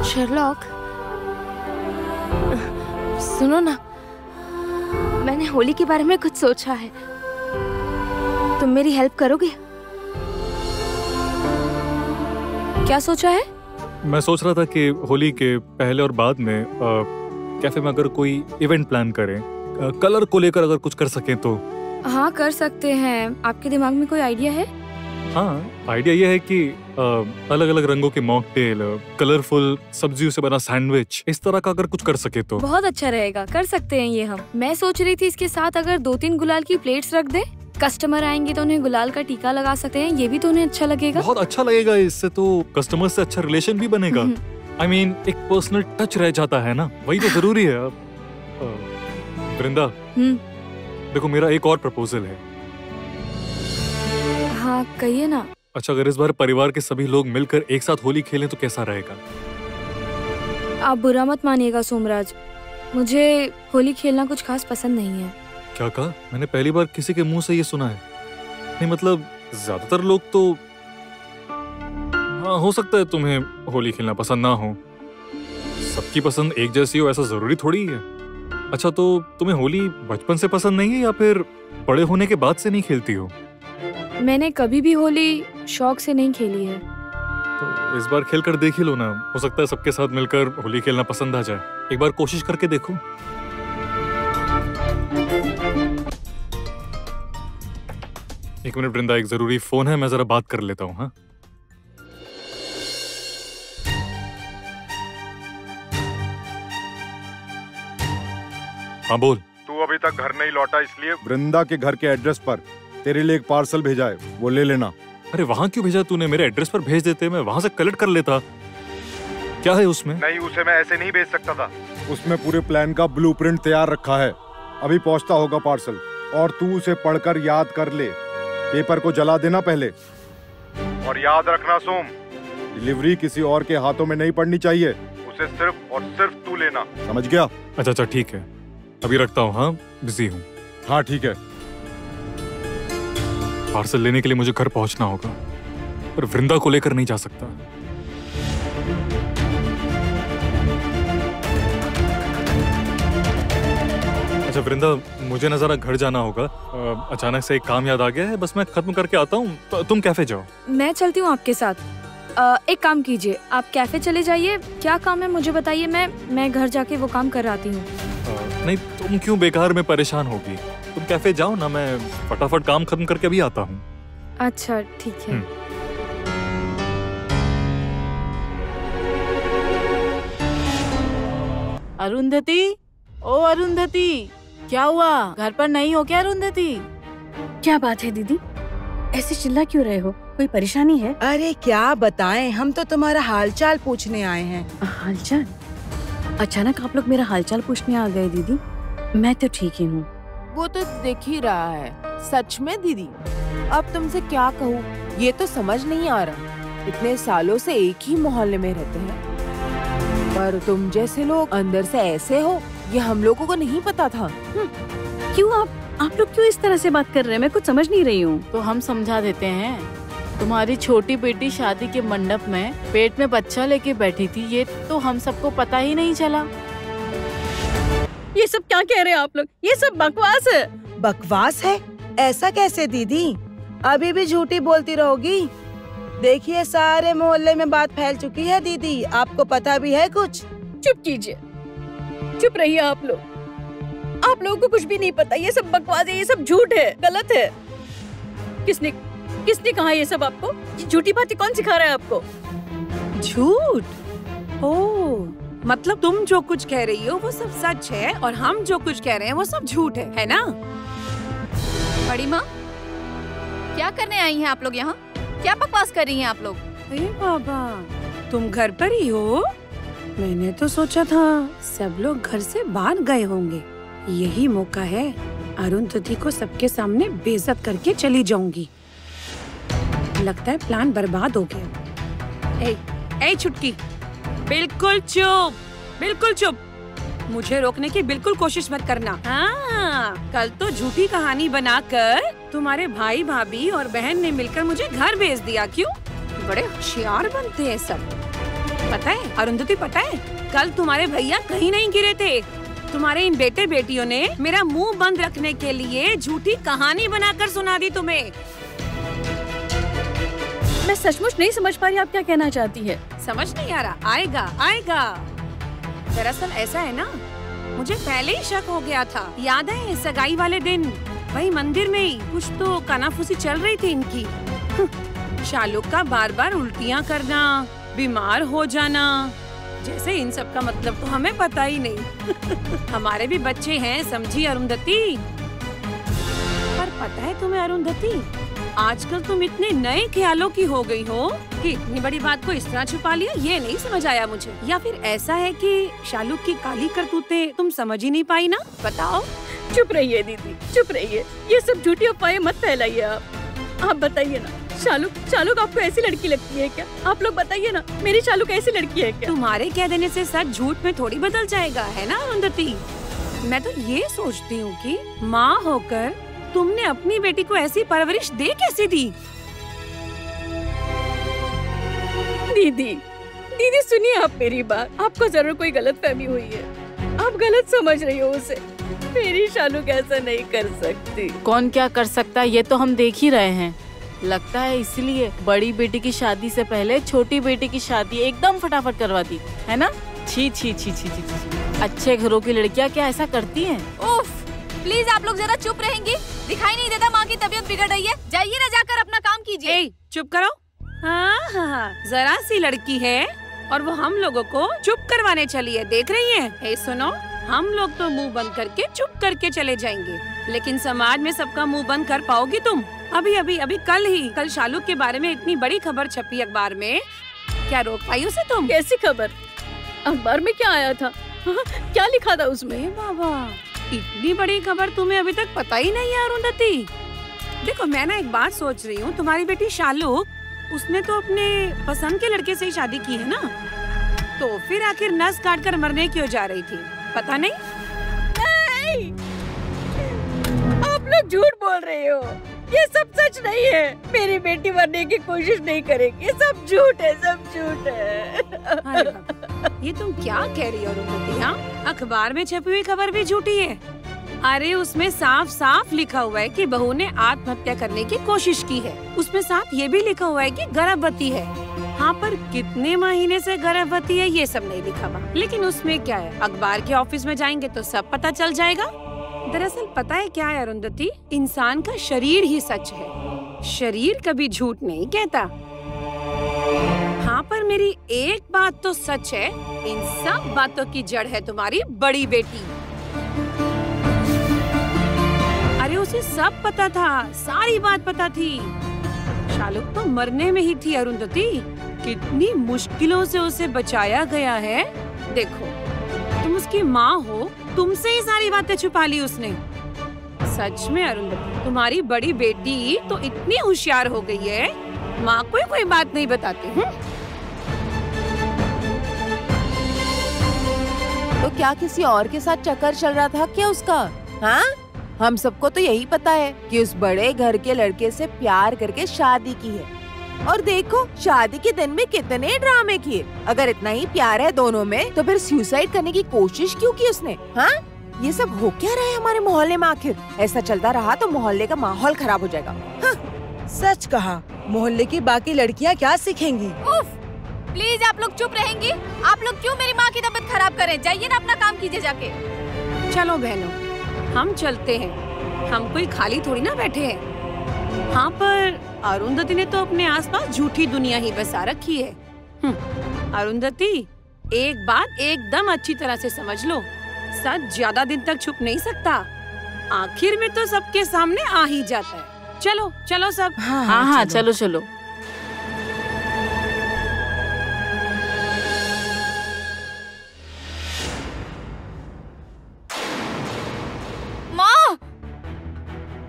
शर्लॉक सुनो ना, मैंने होली के बारे में कुछ सोचा है, तुम मेरी हेल्प करोगे? क्या सोचा है? मैं सोच रहा था कि होली के पहले और बाद में कैफे में अगर कोई इवेंट प्लान करें, कलर को लेकर अगर कुछ कर सकें तो। हाँ कर सकते हैं, आपके दिमाग में कोई आइडिया है? हाँ, आइडिया ये है कि अलग अलग रंगों के मॉकटेल, कलरफुल सब्जियों से बना सैंडविच, इस तरह का अगर कुछ कर सके तो। बहुत अच्छा रहेगा, कर सकते हैं ये हम। मैं सोच रही थी इसके साथ अगर 2-3 गुलाल की प्लेट्स रख दे, कस्टमर आएंगे तो उन्हें गुलाल का टीका लगा सकते हैं, ये भी तो उन्हें अच्छा लगेगा। बहुत अच्छा लगेगा, इससे तो कस्टमर से अच्छा रिलेशन भी बनेगा। I mean, एक पर्सनल टच रह जाता है ना, वही तो जरूरी है। अब वृंदा, देखो मेरा एक और प्रपोजल है। हाँ कहिए ना। अच्छा, अगर इस बार परिवार के सभी लोग मिलकर एक साथ होली खेलें तो कैसा रहेगा? आप बुरा मत मानिएगा सोमराज, मुझे होली खेलना कुछ खास पसंद नहीं है। क्या कहा? मैंने पहली बार किसी के मुंह से ये सुना है। नहीं मतलब ज्यादातर लोग तो, हाँ हो सकता है तुम्हें होली खेलना पसंद ना हो, सबकी पसंद एक जैसी हो ऐसा जरूरी थोड़ी है। अच्छा तो तुम्हें होली बचपन से पसंद नहीं है या फिर बड़े होने के बाद से नहीं खेलती हो? मैंने कभी भी होली शौक से नहीं खेली है। तो इस बार खेल कर देख ही लो ना, हो सकता है सबके साथ मिलकर होली खेलना पसंद आ जाए। एक बार कोशिश करके देखो। एक मिनट वृंदा, एक जरूरी फोन है, मैं जरा बात कर लेता हूँ। हाँ हाँ बोल। तू अभी तक घर नहीं लौटा, इसलिए वृंदा के घर के एड्रेस पर तेरे लिए एक पार्सल भेजा है, वो ले लेना। अरे वहाँ क्यों भेजा तूने? मेरे एड्रेस पर भेज देते, मैं वहाँ से कलेक्ट कर लेता। क्या है उसमें? नहीं, उसे मैं ऐसे नहीं भेज सकता था। उसमें पूरे प्लान का ब्लूप्रिंट तैयार रखा है। अभी पहुँचता होगा पार्सल, और तू उसे पढ़कर याद कर ले। पेपर को जला देना पहले, और याद रखना सोम, डिलीवरी किसी और के हाथों में नहीं पड़नी चाहिए, उसे सिर्फ और सिर्फ तू लेना, समझ गया? अच्छा ठीक है, अभी रखता हूँ। हाँ बिजी हूँ। हाँ ठीक है। पार्सल लेने के लिए मुझे घर पहुंचना होगा, पर वृंदा को लेकर नहीं जा सकता। अच्छा वृंदा, मुझे ना जरा घर जाना होगा, अचानक से एक काम याद आ गया है, बस मैं खत्म करके आता हूँ, तो तुम कैफे जाओ। मैं चलती हूँ आपके साथ। एक काम कीजिए, आप कैफे चले जाइए, क्या काम है मुझे बताइए, मैं घर जाके वो काम कर आती हूँ। नहीं, तुम क्यों बेकार में परेशान होगी, तुम कैफे जाओ ना, मैं फटाफट काम खत्म करके अभी आता हूँ। अच्छा ठीक है। अरुंधति, ओ अरुंधति, क्या हुआ? घर पर नहीं हो क्या अरुंधति? क्या बात है दीदी? ऐसे चिल्ला क्यों रहे हो? कोई परेशानी है? अरे क्या बताएं, हम तो तुम्हारा हालचाल पूछने आए हैं। हालचाल? अचानक आप लोग मेरा हालचाल पूछने आ गए दीदी? मैं तो ठीक ही हूँ। वो तो दिख ही रहा है। सच में दीदी, अब तुमसे क्या कहूँ, ये तो समझ नहीं आ रहा। इतने सालों से एक ही मोहल्ले में रहते हैं, पर तुम जैसे लोग अंदर से ऐसे हो, ये हम लोगों को नहीं पता था। क्यों आप लोग क्यों इस तरह से बात कर रहे हैं? मैं कुछ समझ नहीं रही हूँ। तो हम समझा देते हैं। तुम्हारी छोटी बेटी शादी के मंडप में पेट में बच्चा लेके बैठी थी, ये तो हम सबको पता ही नहीं चला। ये सब क्या कह रहे हैं आप लोग? ये सब बकवास है। बकवास है? ऐसा कैसे दीदी? अभी भी झूठी बोलती रहोगी? देखिए सारे मोहल्ले में बात फैल चुकी है दीदी, आपको पता भी है कुछ? चुप कीजिए, चुप रहिए आप लोग। आप लोगों को कुछ भी नहीं पता। ये सब बकवास है, ये सब झूठ है, गलत है। किसने कहा ये सब आपको? ये झूठी बातें कौन सिखा रहा है आपको? झूठ? ओह, मतलब तुम जो कुछ कह रही हो वो सब सच है और हम जो कुछ कह रहे हैं वो सब झूठ है ना? बड़ी माँ, क्या करने आई हैं आप लोग यहाँ? क्या बकवास कर रही हैं आप लोग? अरे बाबा, तुम घर पर ही हो? मैंने तो सोचा था सब लोग घर से बाहर गए होंगे। यही मौका है, अरुंधति को सबके सामने बेइज्जत करके चली जाऊंगी। लगता है प्लान बर्बाद हो गया। ए छुटकी, बिल्कुल चुप, बिल्कुल चुप। मुझे रोकने की बिल्कुल कोशिश मत करना। हाँ, कल तो झूठी कहानी बनाकर तुम्हारे भाई भाभी और बहन ने मिलकर मुझे घर भेज दिया। क्यों? बड़े होशियार बनते हैं सब। पता है अरुंधति, पता है कल तुम्हारे भैया कहीं नहीं गिरे थे। तुम्हारे इन बेटे बेटियों ने मेरा मुंह बंद रखने के लिए झूठी कहानी बनाकर सुना दी तुम्हें। मैं सचमुच नहीं समझ पा रही आप क्या कहना चाहती है। समझ नहीं आ रहा? आएगा। दरअसल ऐसा है ना, मुझे पहले ही शक हो गया था। याद है सगाई वाले दिन वही मंदिर में ही कुछ तो कानाफूसी चल रही थी इनकी। शालू का बार बार उल्टियाँ करना, बीमार हो जाना, जैसे इन सब का मतलब तो हमें पता ही नहीं। हमारे भी बच्चे हैं, समझी अरुंधति? पर पता है तुम्हें अरुंधति, आजकल तुम इतने नए ख्यालों की हो गई हो कि इतनी बड़ी बात को इस तरह छुपा लिया, ये नहीं समझ आया मुझे। या फिर ऐसा है कि शालू की काली करतूतें तुम समझ ही नहीं पाई ना? बताओ। चुप रहिए दीदी, चुप रहिए। ये सब झूठी अफवाहें मत फैलाइए आप बताइए ना, शालू आपको ऐसी लड़की लगती है क्या? आप लोग बताइए ना, मेरी शालू कैसी लड़की है क्या? तुम्हारे कह देने से सच झूठ में थोड़ी बदल जाएगा, है ना अरुंधति? मैं तो ये सोचती हूँ कि माँ होकर तुमने अपनी बेटी को ऐसी परवरिश दे कैसे दी? दीदी सुनिए आप मेरी बात। आपको जरूर कोई गलतफहमी हुई है, आप गलत समझ रही हो उसे। मेरी शालू ऐसा नहीं कर सकती। कौन क्या कर सकता है ये तो हम देख ही रहे हैं। लगता है इसलिए बड़ी बेटी की शादी से पहले छोटी बेटी की शादी एकदम फटाफट करवा दी, है ना? छी छी छी छी छी छी। अच्छे घरों की लड़कियां क्या ऐसा करती हैं? उफ, प्लीज आप लोग जरा चुप रहेंगी? दिखाई नहीं देता माँ की तबीयत बिगड़ रही है? जाइए ना, जाकर अपना काम कीजिए। चुप करो। हाँ, जरा सी लड़की है और वो हम लोगों को चुप करवाने चली है, देख रही है? सुनो, हम लोग तो मुंह बंद करके चुप करके चले जाएंगे, लेकिन समाज में सबका मुंह बंद कर पाओगी तुम? अभी कल शालू के बारे में इतनी बड़ी खबर छपी अखबार में, क्या रोक पाई उसे तुम? कैसी खबर? अखबार में क्या आया था? क्या लिखा था उसमें? बाबा, इतनी बड़ी खबर तुम्हें अभी तक पता ही नहीं है अरुंधति? देखो, मैं ना एक बात सोच रही हूँ, तुम्हारी बेटी शालू, उसने तो अपने पसंद के लड़के से ही शादी की है ना, तो फिर आखिर नस काट कर मरने क्यों जा रही थी? पता नहीं? आप लोग झूठ बोल रहे हो, ये सब सच नहीं है। मेरी बेटी मरने की कोशिश नहीं करेगी, ये सब झूठ है, सब झूठ है। ये तुम क्या कह रही हो अरुंधति? अखबार में छपी हुई खबर भी झूठी है? अरे उसमें साफ साफ लिखा हुआ है कि बहू ने आत्महत्या करने की कोशिश की है। उसमें साथ ये भी लिखा हुआ है कि गर्भवती है। हाँ, पर कितने महीने से गर्भवती है ये सब नहीं लिखा हुआ। लेकिन उसमें क्या है, अखबार के ऑफिस में जाएंगे तो सब पता चल जाएगा। दरअसल पता है क्या है अरुंधति, इंसान का शरीर ही सच है, शरीर कभी झूठ नहीं कहता। हाँ, पर मेरी एक बात तो सच है, इन सब बातों की जड़ है तुम्हारी बड़ी बेटी। अरे उसे सब पता था, सारी बात पता थी। शालुक तो मरने में ही थी अरुंधति। कितनी मुश्किलों से उसे बचाया गया है। देखो, तुम उसकी माँ हो, तुमसे ही सारी बातें छुपा ली उसने। सच में अरुंधति, तुम्हारी बड़ी बेटी तो इतनी होशियार हो गई है, माँ को कोई बात नहीं बताती। तो क्या किसी और के साथ चक्कर चल रहा था क्या उसका? हाँ, हम सबको तो यही पता है कि उस बड़े घर के लड़के से प्यार करके शादी की है। और देखो, शादी के दिन में कितने ड्रामे किए। अगर इतना ही प्यार है दोनों में, तो फिर सुसाइड करने की कोशिश क्यों की उसने? हाँ, ये सब हो क्या रहा है हमारे मोहल्ले में? आखिर ऐसा चलता रहा तो मोहल्ले का माहौल खराब हो जाएगा। हाँ। सच कहा, मोहल्ले की बाकी लड़कियाँ क्या सीखेंगी? उफ, प्लीज आप लोग चुप रहेंगी? आप लोग क्यों मेरी माँ की तबीयत खराब करें? जाइए ना, अपना काम कीजिए जाके। चलो बहनों, हम चलते हैं। हम कोई खाली थोड़ी ना बैठे हैं। हाँ, पर अरुंधति ने तो अपने आसपास झूठी दुनिया ही बसा रखी है। अरुंधति, एक बात एकदम अच्छी तरह से समझ लो, सच ज्यादा दिन तक छुप नहीं सकता। आखिर में तो सबके सामने आ ही जाता है। चलो चलो सब। हाँ, चलो चलो।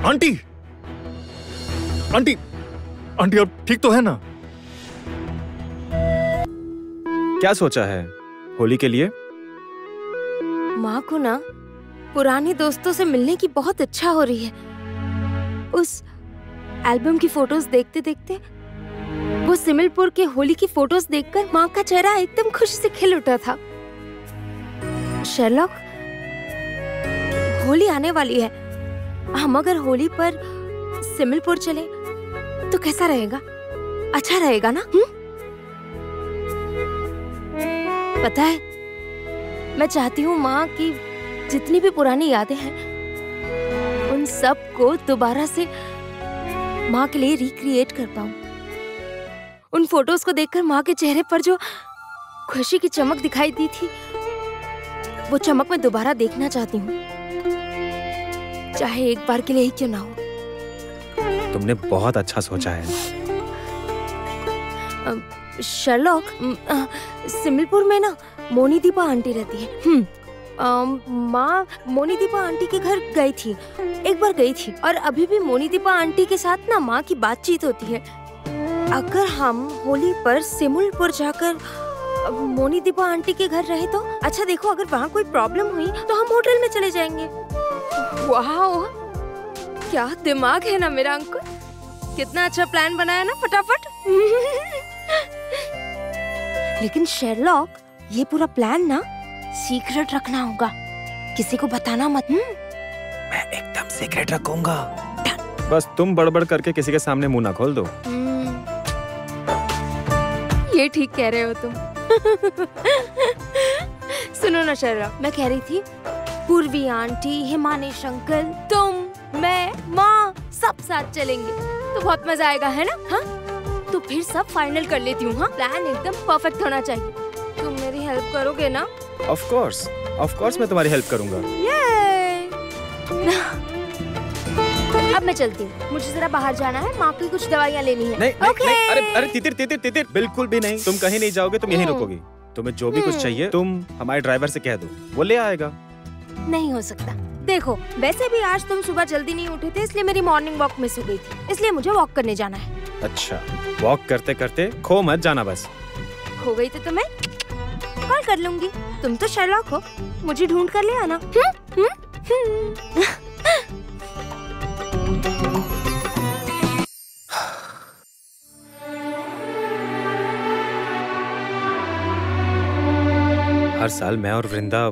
आंटी, आंटी, आंटी, आप ठीक तो है ना? क्या सोचा है होली के लिए? माँ को ना पुराने दोस्तों से मिलने की बहुत इच्छा हो रही है। उस एल्बम की फोटोज देखते देखते वो सिमलपुर के होली की फोटोज देखकर माँ का चेहरा एकदम खुशी से खिल उठा था। शेरलॉक, होली आने वाली है। हम अगर होली पर सिमलपुर चले तो कैसा रहेगा? अच्छा रहेगा ना? पता है, मैं चाहती हूँ माँ की जितनी भी पुरानी यादें हैं उन सब को दोबारा से माँ के लिए रिक्रिएट कर पाऊँ। उन फोटोज को देखकर माँ के चेहरे पर जो खुशी की चमक दिखाई दी थी, वो चमक मैं दोबारा देखना चाहती हूँ, चाहे एक बार के लिए ही क्यों ना हो। तुमने बहुत अच्छा सोचा है। शर्लॉक, सिमलपुर में ना मोनीदीपा आंटी रहती है। माँ मोनीदीपा आंटी के घर गई थी, एक बार गई थी, और अभी भी मोनीदीपा आंटी के साथ ना माँ की बातचीत होती है। अगर हम होली पर सिमलपुर जाकर मोनीदीपा आंटी के घर रहे तो अच्छा। देखो, अगर वहाँ कोई प्रॉब्लम हुई तो हम होटल में चले जाएंगे। वाह, क्या दिमाग है ना मेरा अंकुर। कितना अच्छा प्लान बनाया ना, फटाफट। लेकिन शेरलॉक, ये पूरा प्लान ना सीक्रेट रखना होगा, किसी को बताना मत। मैं एकदम सीक्रेट रखूंगा। बस तुम बड़बड़ करके किसी के सामने मुंह ना खोल दो। ये ठीक कह रहे हो तुम। सुनो ना शेरलॉक, मैं कह रही थी पूर्वी आंटी, हिमानेश अंकल, तुम, मैं, माँ सब साथ चलेंगे तो बहुत मजा आएगा, है ना? हाँ, तो फिर सब फाइनल कर लेती हूँ। हाँ, प्लान एकदम परफेक्ट होना चाहिए। तुम मेरी हेल्प करोगे ना? ऑफ कोर्स मैं तुम्हारी हेल्प करूंगा। अब मैं चलती हूँ, मुझे जरा बाहर जाना है, माँ की कुछ दवाइयाँ लेनी है। नहीं, अरे तितिर, बिल्कुल भी नहीं। तुम कहीं नहीं जाओगे, तुम यहीं रुकोगी। तुम्हें जो भी कुछ चाहिए तुम हमारे ड्राइवर से कह दो, वो ले आएगा। नहीं हो सकता। देखो, वैसे भी आज तुम सुबह जल्दी नहीं उठे थे, इसलिए मेरी मॉर्निंग वॉक मिस हो गई थी, इसलिए मुझे वॉक करने जाना है। अच्छा, वॉक करते करते खो मत जाना बस। खो गई तो मैं कॉल कर लूंगी। तुम तो शर्लॉक हो, मुझे ढूंढ कर ले आना। हर साल मैं और वृंदा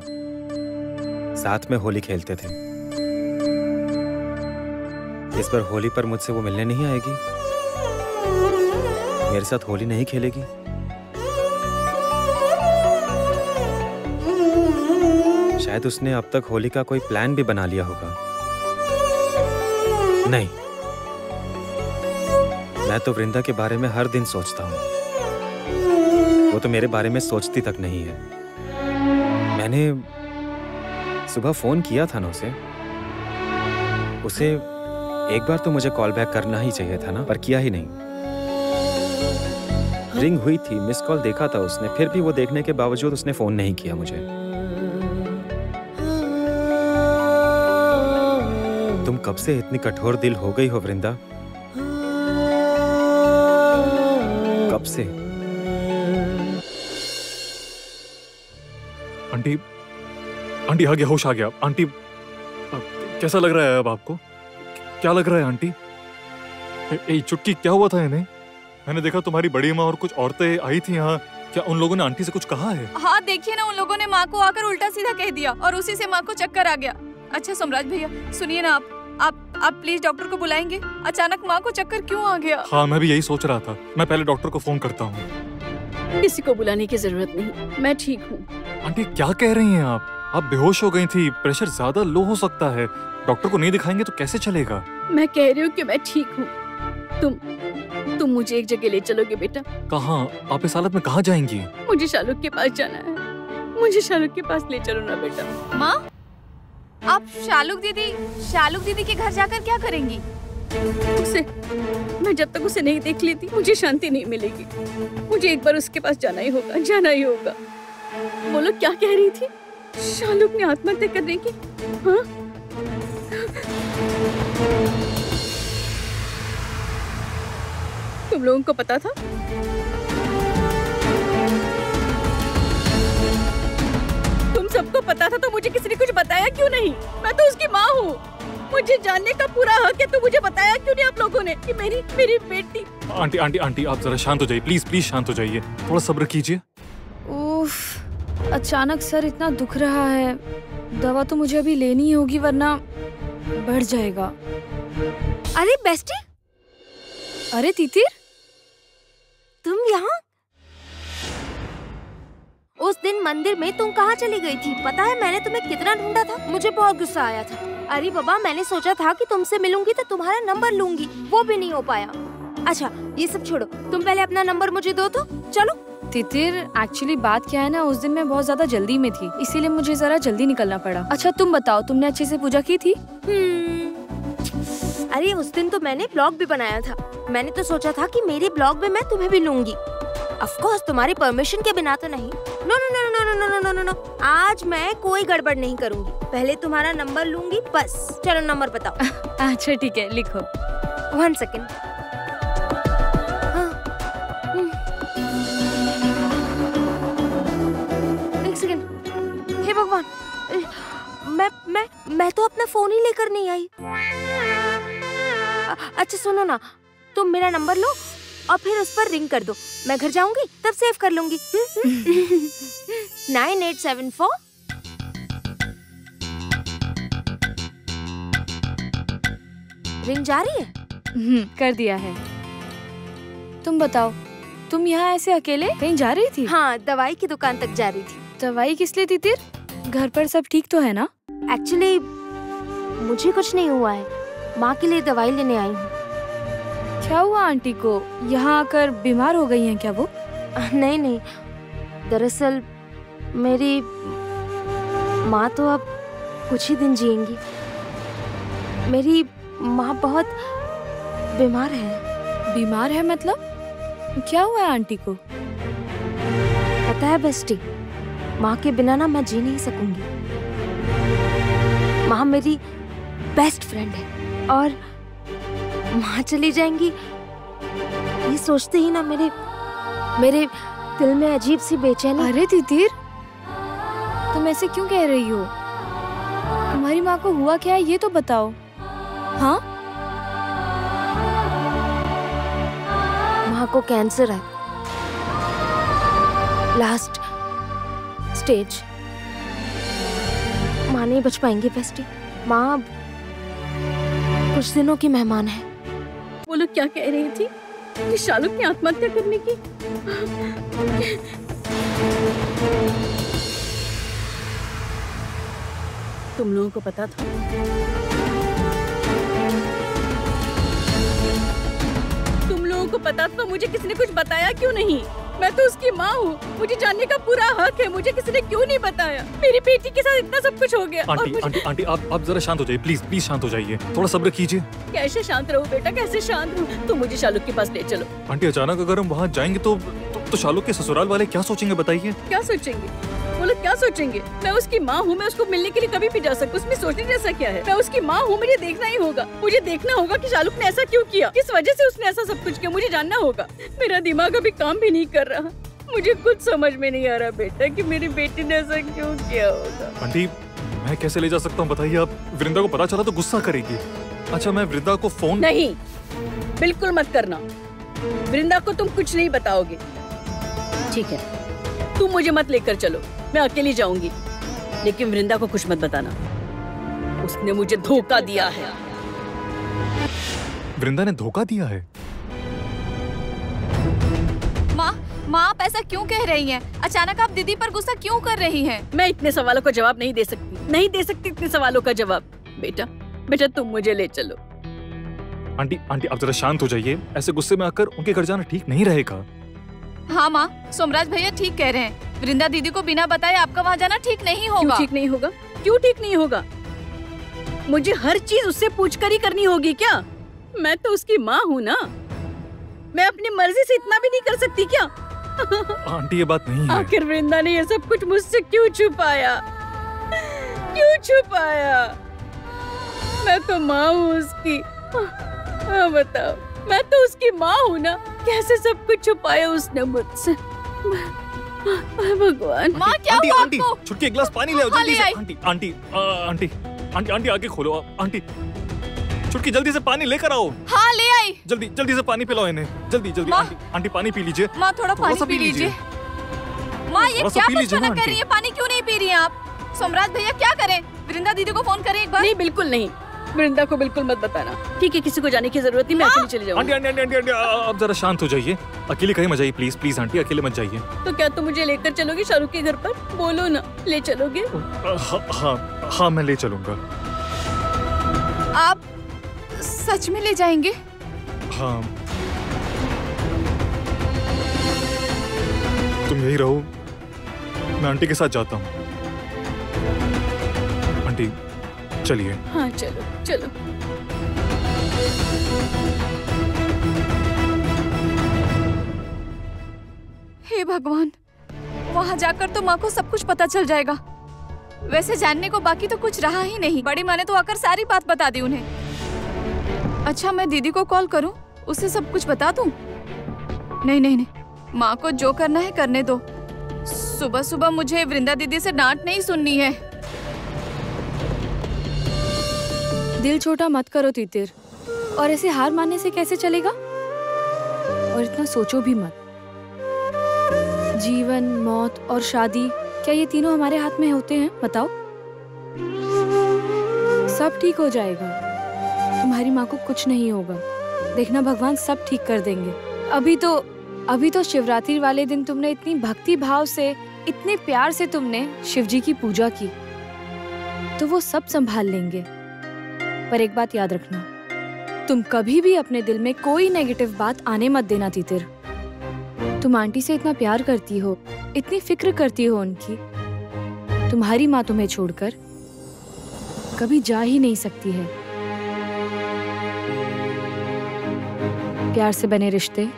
साथ में होली खेलते थे। इस बार होली पर मुझसे वो मिलने नहीं आएगी, मेरे साथ होली नहीं खेलेगी। शायद उसने अब तक होली का कोई प्लान भी बना लिया होगा। नहीं, मैं तो वृंदा के बारे में हर दिन सोचता हूँ, वो तो मेरे बारे में सोचती तक नहीं है। मैंने सुबह फोन किया था ना उसे एक बार तो मुझे कॉल बैक करना ही चाहिए था ना, पर किया ही नहीं। रिंग हुई थी, मिस कॉल देखा था उसने, फिर भी वो देखने के बावजूद उसने फोन नहीं किया मुझे। तुम कब से इतनी कठोर दिल हो गई हो वृंदा? कब से? आंटी, आंटी आ गया, होश आ गया। आंटी कैसा लग रहा है अब आपको? क्या लग रहा है आंटी? चुटकी, क्या हुआ था इन्हें? मैंने देखा तुम्हारी बड़ी माँ और कुछ औरतें आई थी यहाँ, क्या उन लोगों ने आंटी से कुछ कहा है? हाँ देखिए ना, उन लोगों ने माँ को आकर उल्टा सीधा कह दिया और उसी से माँ को चक्कर आ गया। अच्छा सोमराज भैया सुनिए ना, आप प्लीज डॉक्टर को बुलाएंगे। अचानक माँ को चक्कर क्यों आ गया? हाँ मैं भी यही सोच रहा था, मैं पहले डॉक्टर को फोन करता हूँ। किसी को बुलाने की जरूरत नहीं, मैं ठीक हूँ। आंटी क्या कह रही हैं आप बेहोश हो गई थी, प्रेशर ज्यादा लो हो सकता है, डॉक्टर को नहीं दिखाएंगे तो कैसे चलेगा? मैं कह रही हूँ कि मैं ठीक हूँ। तुम मुझे एक जगह ले चलोगे बेटा? कहाँ? आप इस हालत में कहाँ जाएंगी? मुझे शालुक के पास जाना है, मुझे शालुक के पास ले चलो ना बेटा। माँ, आप शालुक दीदी के घर जाकर क्या करेंगी? मैं जब तक उसे नहीं देख लेती मुझे शांति नहीं मिलेगी। मुझे एक बार उसके पास जाना ही होगा। बोलो क्या कह रही थी? शालुक ने आत्महत्या करने की? हाँ? तुम लोगों को पता था? तुम सबको पता था तो मुझे किसी ने कुछ बताया क्यों नहीं? मैं तो उसकी माँ हूँ, मुझे जानने का पूरा हक है, तो मुझे बताया क्यों नहीं आप लोगों ने कि मेरी बेटी? आंटी आप जरा शांत हो जाइए, प्लीज शांत हो जाइए, थोड़ा सब्र कीजिए। उफ, अचानक सर इतना दुख रहा है, दवा तो मुझे अभी लेनी ही होगी वरना बढ़ जाएगा। अरे बेस्टी, अरे तितिर, तुम यहाँ? उस दिन मंदिर में तुम कहाँ चली गई थी? पता है मैंने तुम्हें कितना ढूंढा था, मुझे बहुत गुस्सा आया था। अरे बाबा, मैंने सोचा था कि तुमसे मिलूंगी तो तुम्हारा नंबर लूंगी, वो भी नहीं हो पाया। अच्छा ये सब छोड़ो, तुम पहले अपना नंबर मुझे दो तो चलो। तितिर, एक्चुअली बात क्या है ना, उस दिन मैं बहुत ज्यादा जल्दी में थी, इसीलिए मुझे जरा जल्दी निकलना पड़ा। अच्छा तुम बताओ, तुमने अच्छे से पूजा की थी? अरे उस दिन तो मैंने ब्लॉग भी बनाया था, मैंने तो सोचा था कि मेरे ब्लॉग में मैं तुम्हें भी लूंगी। ऑफ कोर्स तुम्हारी परमिशन के बिना तो नहीं। No no no no no no no no no, आज मैं कोई गड़बड़ नहीं करूंगी, पहले तुम्हारा नंबर लूंगी बस। चलो नंबर बताओ। अच्छा ठीक है, लिखो। 1 सेकेंड। एक सेकेंड। हे भगवान, मैं तो अपना फोन ही लेकर नहीं आई। अच्छा सुनो ना, तुम मेरा नंबर लो और फिर उस पर रिंग कर दो, मैं घर जाऊंगी तब सेव कर लूंगी। 9874। रिंग जा रही है? कर दिया है। तुम बताओ, तुम यहाँ ऐसे अकेले कहीं जा रही थी? हाँ, दवाई की दुकान तक जा रही थी। दवाई किस लिए तितिर? घर पर सब ठीक तो है ना? एक्चुअली मुझे कुछ नहीं हुआ है, माँ के लिए दवाई लेने आई हूँ। क्या हुआ आंटी को? यहाँ आकर बीमार हो गई हैं क्या वो? नहीं, दरअसल मेरी माँ तो अब कुछ ही दिन जिएंगी। मेरी माँ बहुत बीमार है। बीमार है मतलब? क्या हुआ है आंटी को? पता है बेस्टी, माँ के बिना ना मैं जी नहीं सकूंगी। माँ मेरी बेस्ट फ्रेंड है और माँ चली जाएंगी ये सोचते ही ना मेरे दिल में अजीब सी बेचैनी। अरे तितिर, तुम ऐसे क्यों कह रही हो? तुम्हारी माँ को हुआ क्या है ये तो बताओ। हाँ? माँ को कैंसर है, लास्ट स्टेज। माँ नहीं बच पाएंगी बेस्टी। माँ कुछ दिनों की मेहमान है। वो लोग क्या कह रही थी कि शालुक ने आत्महत्या करने की? तुम लोगों को पता था? तुम लोगों को पता था तो मुझे किसी ने कुछ बताया क्यों नहीं? मैं तो उसकी माँ हूँ, मुझे जानने का पूरा हक है। मुझे किसी ने क्यों नहीं बताया? मेरी बेटी के साथ इतना सब कुछ हो गया। आंटी आप जरा शांत हो जाइए, प्लीज शांत हो जाइए, थोड़ा सब्र कीजिए। कैसे शांत रहूँ बेटा, कैसे शांत रहूँ? तुम मुझे शालू के पास ले चलो। आंटी अचानक अगर हम वहाँ जाएंगे तो शालू के ससुराल वाले क्या सोचेंगे बताइए? क्या सोचेंगे? वो लोग क्या सोचेंगे? मैं उसकी माँ हूँ, मैं उसको मिलने के लिए कभी भी जा सकूँ। उसमें सोचने जैसा क्या है? मैं उसकी माँ हूँ, मुझे देखना ही होगा। मुझे देखना होगा कि शालू ने ऐसा क्यों किया, किस वजह से उसने ऐसा सब कुछ किया, मुझे जानना होगा। मेरा दिमाग अभी काम भी नहीं कर रहा। मुझे कुछ समझ में नहीं आ रहा बेटा कि मेरी बेटी ने ऐसा क्यों किया होगा। आंटी मैं कैसे ले जा सकता हूँ बताइए? आप वृंदा को पता चला तो गुस्सा करेगी। अच्छा मैं वृंदा को फोन नहीं, बिल्कुल मत करना। वृंदा को तुम कुछ नहीं बताओगे, ठीक है? तुम मुझे मत लेकर चलो, मैं अकेली जाऊंगी, लेकिन वृंदा को कुछ मत बताना। उसने मुझे धोखा दिया है। वृंदा ने धोखा दिया है? माँ आप ऐसा क्यों कह रही हैं? अचानक आप दीदी पर गुस्सा क्यों कर रही हैं? मैं इतने सवालों का जवाब नहीं दे सकती इतने सवालों का जवाब। बेटा तुम मुझे ले चलो। आंटी आप जरा शांत हो जाइए, ऐसे गुस्से में आकर उनके घर जाना ठीक नहीं रहेगा। हाँ माँ, सोमराज भैया ठीक कह रहे हैं। वृंदा दीदी को बिना बताए आपका वहाँ जाना ठीक नहीं होगा। क्यों ठीक नहीं होगा? क्यों ठीक नहीं होगा? मुझे हर चीज उससे पूछकर ही करनी होगी क्या? मैं तो उसकी माँ हूँ ना, मैं अपनी मर्जी से इतना भी नहीं कर सकती क्या? आंटी ये बात नहीं है। आखिर वृंदा ने ये सब कुछ मुझसे क्यों छुपाया? क्यों छुपाया? मैं तो माँ हूँ उसकी। हाँ बताओ, मैं तो उसकी माँ हूँ ना, कैसे सब कुछ छुपाया उसने मुझसे? भगवान। माँ क्या हुआ आपको? छुटकी एक गिलास पानी ले आओ जल्दी से। आंटी आगे खोलो। आंटी छुटकी जल्दी से पानी लेकर आओ। हाँ ले आई। जल्दी से पानी पिलाओ इन्हें, जल्दी। आंटी पानी पी लीजिए। माँ थोड़ा पानी पी लीजिए। माँ ये क्या बचपना कर रही है? पानी क्यों नहीं पी रही हैं आप? सोमराज भैया क्या करें? वृंदा दीदी को फोन करें एक बार। नहीं बिल्कुल नहीं, वृंदा को बिल्कुल मत बताना, ठीक है? किसी को जाने की जरूरत नहीं, मैं अकेली चली जाऊंगी। आंटी आप जरा शांत हो जाइए, अकेले कहीं मत जाइए प्लीज आंटी, अकेले मत जाइए। तो क्या तुम मुझे लेकर चलोगी शाहरुख के घर पर? बोलो ना, ले चलोगे? हाँ मैं ले चलूंगा। आप सच में ले जाएंगे? हाँ तुम यही रहो, मैं आंटी के साथ जाता हूँ। आंटी चलिए। हाँ चलो। हे भगवान, वहाँ जाकर तो माँ को सब कुछ पता चल जाएगा। वैसे जानने को बाकी तो कुछ रहा ही नहीं। बड़ी माँ ने तो आकर सारी बात बता दी उन्हें। अच्छा मैं दीदी को कॉल करूं, उसे सब कुछ बता दूं? नहीं, माँ को जो करना है करने दो। सुबह मुझे वृंदा दीदी से डांट नहीं सुननी है। दिल छोटा मत करो तीतिर, और ऐसे हार मानने से कैसे चलेगा? और इतना सोचो भी मत। जीवन, मौत और शादी, क्या ये तीनों हमारे हाथ में होते हैं? बताओ। सब ठीक हो जाएगा, तुम्हारी माँ को कुछ नहीं होगा। देखना भगवान सब ठीक कर देंगे। अभी तो शिवरात्रि वाले दिन तुमने इतनी भक्ति भाव से, इतने प्यार से तुमने शिव जी की पूजा की, तो वो सब संभाल लेंगे। पर एक बात याद रखना, तुम कभी भी अपने दिल में कोई नेगेटिव बात आने मत देना तीतिर। तुम आंटी से इतना प्यार करती हो, इतनी फिक्र करती हो उनकी, तुम्हारी माँ तुम्हें छोड़कर कभी जा ही नहीं सकती है। प्यार से बने रिश्ते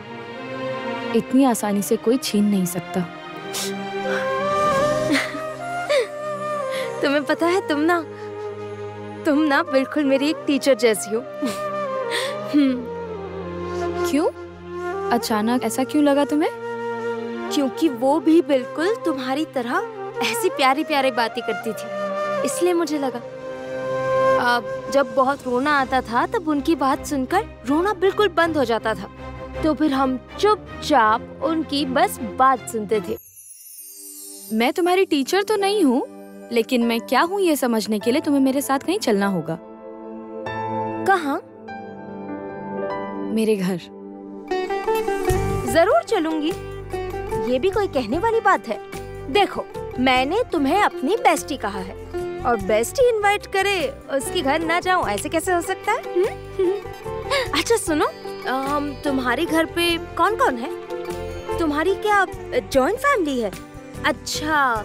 इतनी आसानी से कोई छीन नहीं सकता। तुम्हें पता है, तुम ना बिल्कुल मेरी एक टीचर जैसी हो। क्यों? अचानक ऐसा क्यों लगा तुम्हें? क्योंकि वो भी बिल्कुल तुम्हारी तरह ऐसी प्यारी प्यारी बातें करती थी, इसलिए मुझे लगा। जब बहुत रोना आता था तब उनकी बात सुनकर रोना बिल्कुल बंद हो जाता था, तो फिर हम चुपचाप उनकी बस बात सुनते थे। मैं तुम्हारी टीचर तो नहीं हूँ, लेकिन मैं क्या हूँ ये समझने के लिए तुम्हें मेरे साथ कहीं चलना होगा। कहाँ? मेरे घर। जरूर चलूंगी, ये भी कोई कहने वाली बात है? देखो, मैंने तुम्हें अपनी बेस्टी कहा है, और बेस्टी इनवाइट करे उसके घर ना जाऊं, ऐसे कैसे हो सकता है? अच्छा सुनो, तुम्हारे घर पे कौन कौन है? तुम्हारी क्या जॉइंट फैमिली है? अच्छा,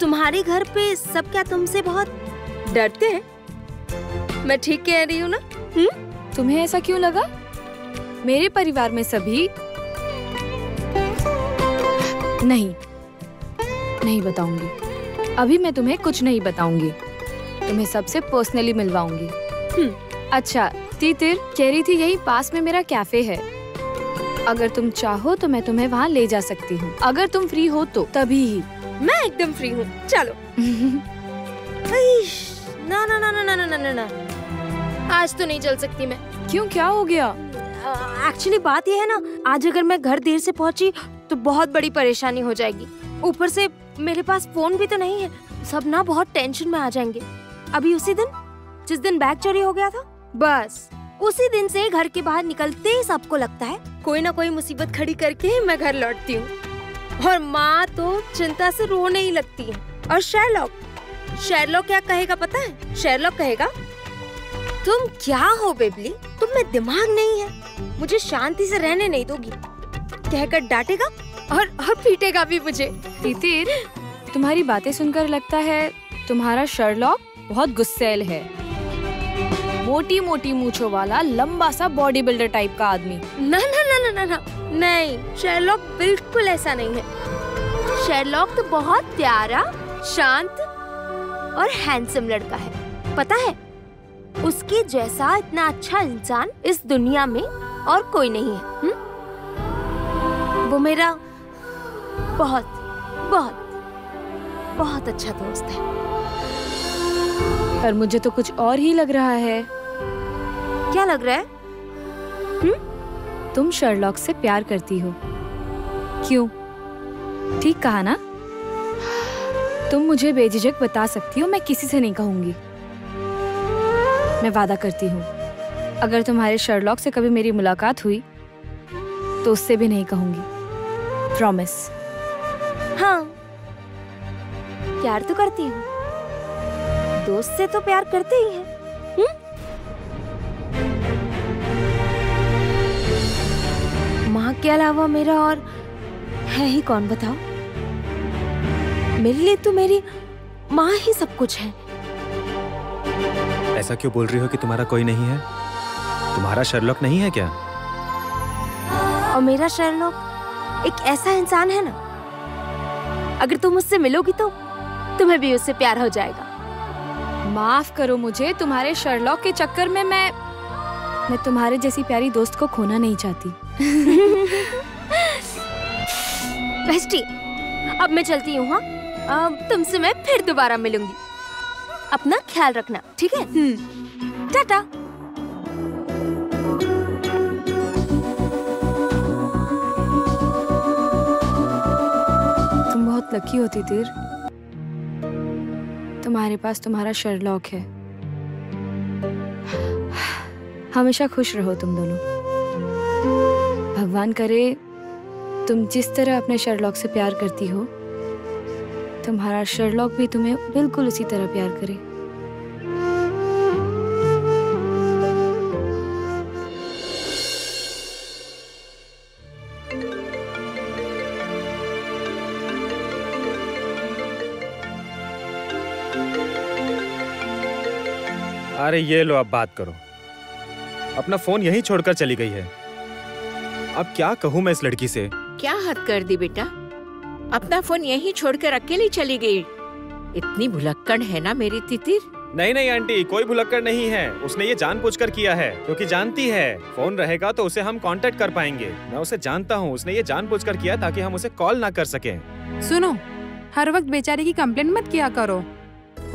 तुम्हारे घर पे सब क्या तुमसे बहुत डरते हैं? मैं ठीक कह रही हूँ ना? तुम्हें ऐसा क्यों लगा? मेरे परिवार में सभी नहीं बताऊंगी। अभी मैं तुम्हें कुछ नहीं बताऊंगी, तुम्हें सबसे पर्सनली मिलवाऊंगी। अच्छा तीतिर, कह रही थी यही पास में मेरा कैफे है, अगर तुम चाहो तो मैं तुम्हें वहाँ ले जा सकती हूँ, अगर तुम फ्री हो तो तभी ही। मैं एकदम फ्री हूँ, चलो। ना ना ना ना ना ना ना ना, आज तो नहीं चल सकती मैं। क्यों, क्या हो गया? एक्चुअली बात यह है ना, आज अगर मैं घर देर से पहुंची तो बहुत बड़ी परेशानी हो जाएगी। ऊपर से मेरे पास फोन भी तो नहीं है, सब ना बहुत टेंशन में आ जाएंगे। अभी उसी दिन जिस दिन बैग चोरी हो गया था, बस उसी दिन से घर के बाहर निकलते ही सबको लगता है कोई ना कोई मुसीबत खड़ी करके ही मैं घर लौटती हूँ। और माँ तो चिंता से रोने ही लगती है। और शेरलॉक क्या कहेगा पता है? शेरलॉक कहेगा, तुम क्या हो बेबली, तुम में दिमाग नहीं है, मुझे शांति से रहने नहीं दोगी, कहकर डांटेगा और पीटेगा भी मुझे। तीतिर, तुम्हारी बातें सुनकर लगता है तुम्हारा शेरलॉक बहुत गुस्सैल है, मोटी मोटी मूंछों वाला लंबा सा बॉडी बिल्डर टाइप का आदमी। ना ना ना ना ना ना, नहीं, शेरलॉक बिल्कुल ऐसा नहीं है। शेरलॉक तो बहुत प्यारा, शांत और हैंडसम लड़का है। पता है, उसके जैसा इतना अच्छा इंसान इस दुनिया में और कोई नहीं है। वो मेरा बहुत बहुत बहुत अच्छा दोस्त है। पर मुझे तो कुछ और ही लग रहा है। क्या लग रहा है? तुम शेरलॉक से प्यार करती हो। क्यों? ठीक कहा ना? तुम मुझे बेझिझक बता सकती हो, मैं किसी से नहीं कहूंगी। मैं वादा करती हूँ, अगर तुम्हारे शेरलॉक से कभी मेरी मुलाकात हुई तो उससे भी नहीं कहूंगी। प्रॉमिस। हाँ, प्यार तो करती हूँ, दोस्त से तो प्यार करते ही हैं। माँ के अलावा मेरा और है ही कौन बताओ? मेरे लिए तो मेरी माँ ही सब कुछ है। ऐसा क्यों बोल रही हो कि तुम्हारा कोई नहीं है? तुम्हारा शेरलॉक नहीं है क्या? और मेरा शेरलॉक एक ऐसा इंसान है ना, अगर तुम उससे मिलोगी तो तुम्हें भी उससे प्यार हो जाएगा। माफ करो मुझे, तुम्हारे शेरलॉक के चक्कर में मैं तुम्हारे जैसी प्यारी दोस्त को खोना नहीं चाहती। बेस्टी, अब मैं चलती हूँ। हाँ, अब तुमसे मैं फिर दोबारा मिलूंगी। अपना ख्याल रखना, ठीक है? टाटा। तुम बहुत लकी हो तीतिर, तुम्हारे पास तुम्हारा शेरलॉक है। हमेशा खुश रहो तुम दोनों। भगवान करे तुम जिस तरह अपने शेरलॉक से प्यार करती हो, तुम्हारा शेरलॉक भी तुम्हें बिल्कुल उसी तरह प्यार करे। अरे ये लो, अब बात करो। अपना फोन यहीं छोड़कर चली गई है। अब क्या कहूँ मैं इस लड़की से? क्या हद कर दी बेटा, अपना फोन यहीं छोड़कर अकेली चली गई। इतनी भुलक्कड़ है ना मेरी तितिर। नहीं नहीं आंटी, कोई भुलक्कड़ नहीं है। उसने ये जानबूझकर किया है, क्योंकि जानती है फोन रहेगा तो उसे हम कांटेक्ट कर पाएंगे। मैं उसे जानता हूँ, उसने ये जानबूझकर किया ताकि हम उसे कॉल ना कर सकें। सुनो, हर वक्त बेचारे की कंप्लेंट मत किया करो,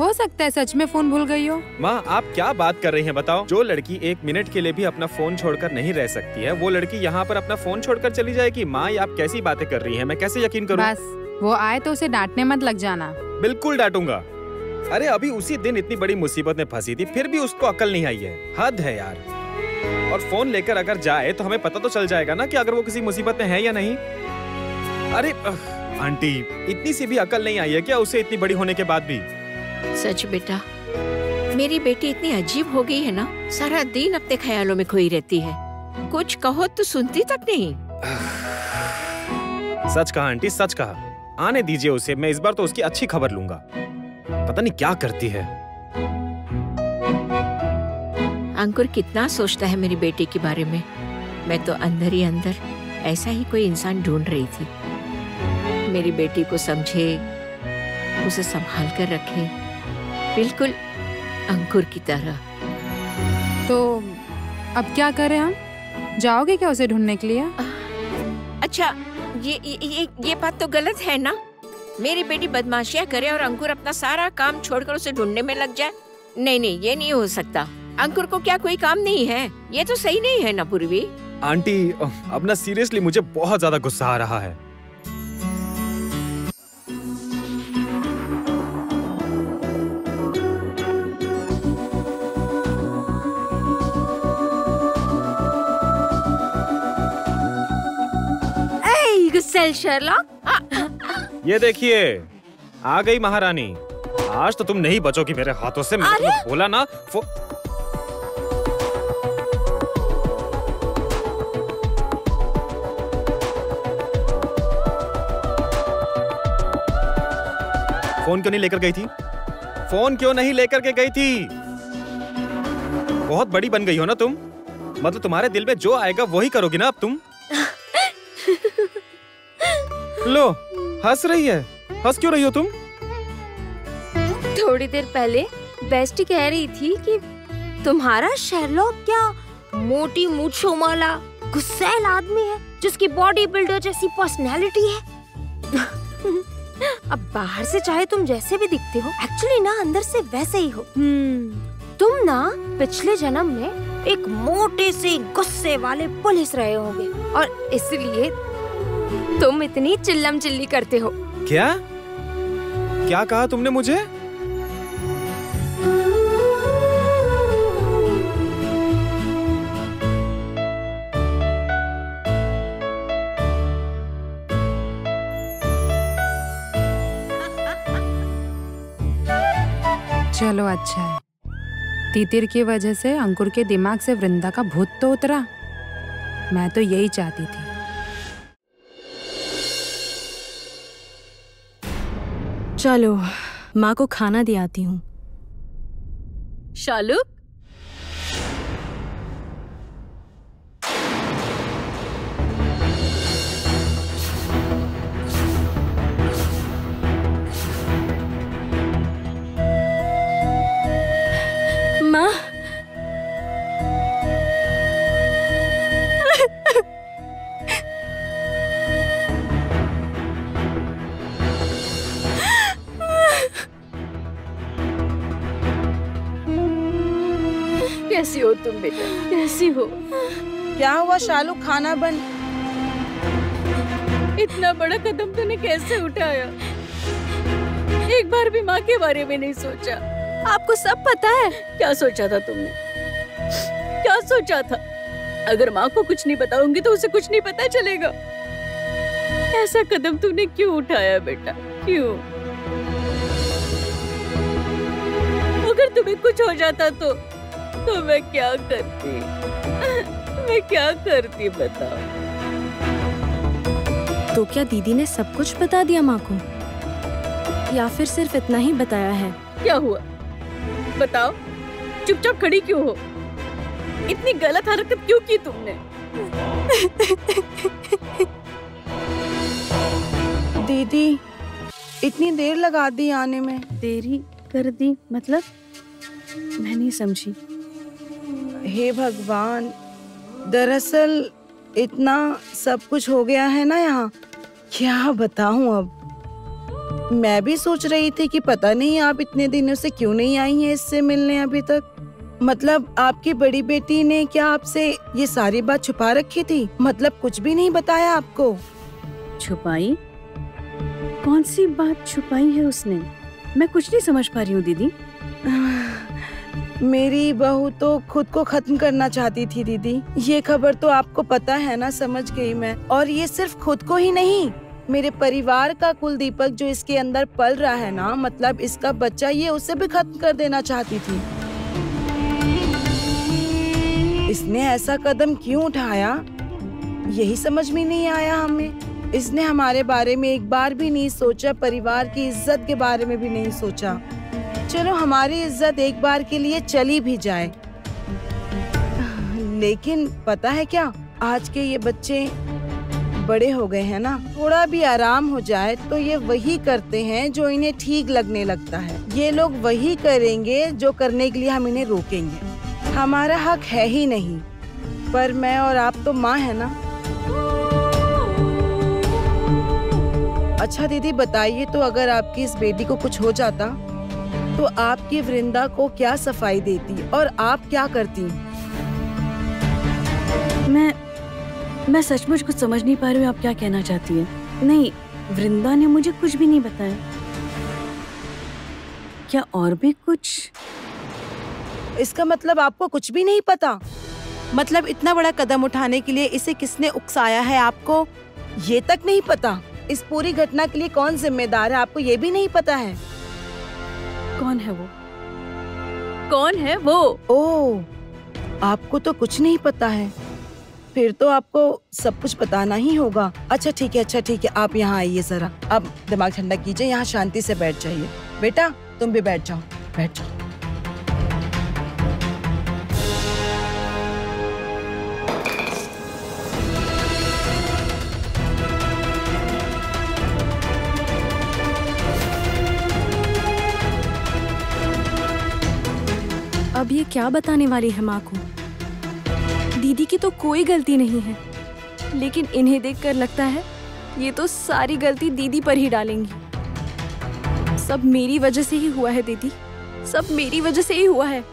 हो सकता है सच में फोन भूल गई हो। माँ, आप क्या बात कर रही हैं बताओ? जो लड़की 1 मिनट के लिए भी अपना फोन छोड़कर नहीं रह सकती है, वो लड़की यहाँ पर अपना फोन छोड़कर चली जाएगी? माँ, ये आप कैसी बातें कर रही हैं? मैं कैसे यकीन करूँ? बस वो आए तो उसे डांटने मत लग जाना। बिल्कुल डांटूंगा। अरे अभी उसी दिन इतनी बड़ी मुसीबत में फंसी थी, फिर भी उसको अक्ल नहीं आई है। हद है यार। और फोन लेकर अगर जाए तो हमें पता तो चल जाएगा ना कि अगर वो किसी मुसीबत में है या नहीं। अरे आंटी, इतनी सी भी अक्ल नहीं आई है क्या उसे, इतनी बड़ी होने के बाद भी? सच बेटा, मेरी बेटी इतनी अजीब हो गई है ना, सारा दिन अपने ख्यालों में खोई रहती है। कुछ कहो तो सुनती तक नहीं। सच कहा आंटी, सच कहा। आने दीजिए उसे, मैं इस बार तो उसकी अच्छी खबर लूंगा। पता नहीं क्या करती है। अंकुर कितना सोचता है मेरी बेटी के बारे में। मैं तो अंदर ही अंदर ऐसा ही कोई इंसान ढूंढ रही थी, मेरी बेटी को समझे, उसे संभाल कर रखे, बिल्कुल अंकुर की तरह। तो अब क्या करें हम? जाओगे क्या उसे ढूंढने के लिए? अच्छा, ये बात तो गलत है ना। मेरी बेटी बदमाशियां करे और अंकुर अपना सारा काम छोड़कर उसे ढूंढने में लग जाए। नहीं नहीं, ये नहीं हो सकता। अंकुर को क्या कोई काम नहीं है? ये तो सही नहीं है ना पूर्वी। आंटी अब ना सीरियसली मुझे बहुत ज्यादा गुस्सा आ रहा है। शर्लॉक, ये देखिए आ गई महारानी। आज तो तुम नहीं बचोगी मेरे हाथों से। मैंने बोला ना। फोन क्यों नहीं लेकर गई थी? फोन क्यों नहीं लेकर के गई थी? बहुत बड़ी बन गई हो ना तुम। मतलब तुम्हारे दिल में जो आएगा वही करोगी ना अब तुम। लो, हंस रही है। हंस क्यों रही हो तुम? थोड़ी देर पहले बेस्टी कह रही थी कि तुम्हारा शेरलॉक क्या मोटी मूंछों वाला गुस्सैल आदमी है जिसकी बॉडी बिल्डर जैसी पर्सनैलिटी है। अब बाहर से चाहे तुम जैसे भी दिखते हो, एक्चुअली ना अंदर से वैसे ही हो। तुम ना पिछले जन्म में एक मोटे से गुस्से वाले पुलिस रहे होगे और इसलिए तुम इतनी चिल्लम चिल्ली करते हो। क्या क्या कहा तुमने मुझे? चलो अच्छा है, तीतिर की वजह से अंकुर के दिमाग से वृंदा का भूत तो उतरा। मैं तो यही चाहती थी। चलो माँ को खाना दिलाती हूँ। शालू, माँ, कैसी हो तुम बेटा? कैसी हो? क्या हुआ शालू? खाना बन। इतना बड़ा कदम तूने कैसे उठाया? एक बार भी माँ के बारे में नहीं सोचा। आपको सब पता है। क्या सोचा था तुमने? क्या सोचा था? अगर माँ को कुछ नहीं बताऊंगी तो उसे कुछ नहीं पता चलेगा। ऐसा कदम तूने क्यों उठाया बेटा? क्यों? अगर तुम्हें कुछ हो जाता तो मैं क्या करती? मैं क्या करती बताओ? तो क्या दीदी ने सब कुछ बता दिया माँ को, या फिर सिर्फ इतना ही बताया है? क्या हुआ बताओ? चुपचाप खड़ी क्यों हो? इतनी गलत हरकत क्यों की तुमने? दीदी इतनी देर लगा दी आने में। देरी कर दी मतलब? मैं नहीं समझी। हे भगवान, दरअसल इतना सब कुछ हो गया है ना यहाँ, क्या बताऊँ अब। मैं भी सोच रही थी कि पता नहीं आप इतने दिनों से क्यों नहीं आई हैं इससे मिलने अभी तक। मतलब आपकी बड़ी बेटी ने क्या आपसे ये सारी बात छुपा रखी थी? मतलब कुछ भी नहीं बताया आपको? छुपाई? कौन सी बात छुपाई है उसने? मैं कुछ नहीं समझ पा रही हूँ दीदी। मेरी बहू तो खुद को खत्म करना चाहती थी दीदी। ये खबर तो आपको पता है ना, समझ गई मैं। और ये सिर्फ खुद को ही नहीं, मेरे परिवार का कुल दीपक जो इसके अंदर पल रहा है ना, मतलब इसका बच्चा, ये उसे भी खत्म कर देना चाहती थी। इसने ऐसा कदम क्यों उठाया, यही समझ में नहीं आया हमें। इसने हमारे बारे में एक बार भी नहीं सोचा, परिवार की इज्जत के बारे में भी नहीं सोचा। चलो हमारी इज्जत एक बार के लिए चली भी जाए, लेकिन पता है क्या, आज के ये बच्चे बड़े हो गए हैं ना, थोड़ा भी आराम हो जाए तो ये वही करते हैं जो इन्हें ठीक लगने लगता है। ये लोग वही करेंगे जो करने के लिए हम इन्हें रोकेंगे। हमारा हक है ही नहीं, पर मैं और आप तो माँ है ना। अच्छा दीदी बताइए, तो अगर आपकी इस बेटी को कुछ हो जाता तो आपकी वृंदा को क्या सफाई देती और आप क्या करती? मैं सचमुच कुछ समझ नहीं पा रही हूँ आप क्या कहना चाहती हैं। नहीं, वृंदा ने मुझे कुछ भी नहीं बताया। क्या और भी कुछ? इसका मतलब आपको कुछ भी नहीं पता? मतलब इतना बड़ा कदम उठाने के लिए इसे किसने उकसाया है आपको, ये तक नहीं पता? इस पूरी घटना के लिए कौन जिम्मेदार है आपको ये भी नहीं पता है? कौन है वो? कौन है वो? ओह, आपको तो कुछ नहीं पता है, फिर तो आपको सब कुछ बताना ही होगा। अच्छा ठीक है, आप यहाँ आइए जरा, अब दिमाग ठंडा कीजिए, यहाँ शांति से बैठ जाइए। बेटा तुम भी बैठ जाओ, बैठ जाओ। अब ये क्या बताने वाली है माँ को? दीदी की तो कोई गलती नहीं है, लेकिन इन्हें देखकर लगता है ये तो सारी गलती दीदी पर ही डालेंगी। सब मेरी वजह से ही हुआ है दीदी, सब मेरी वजह से ही हुआ है।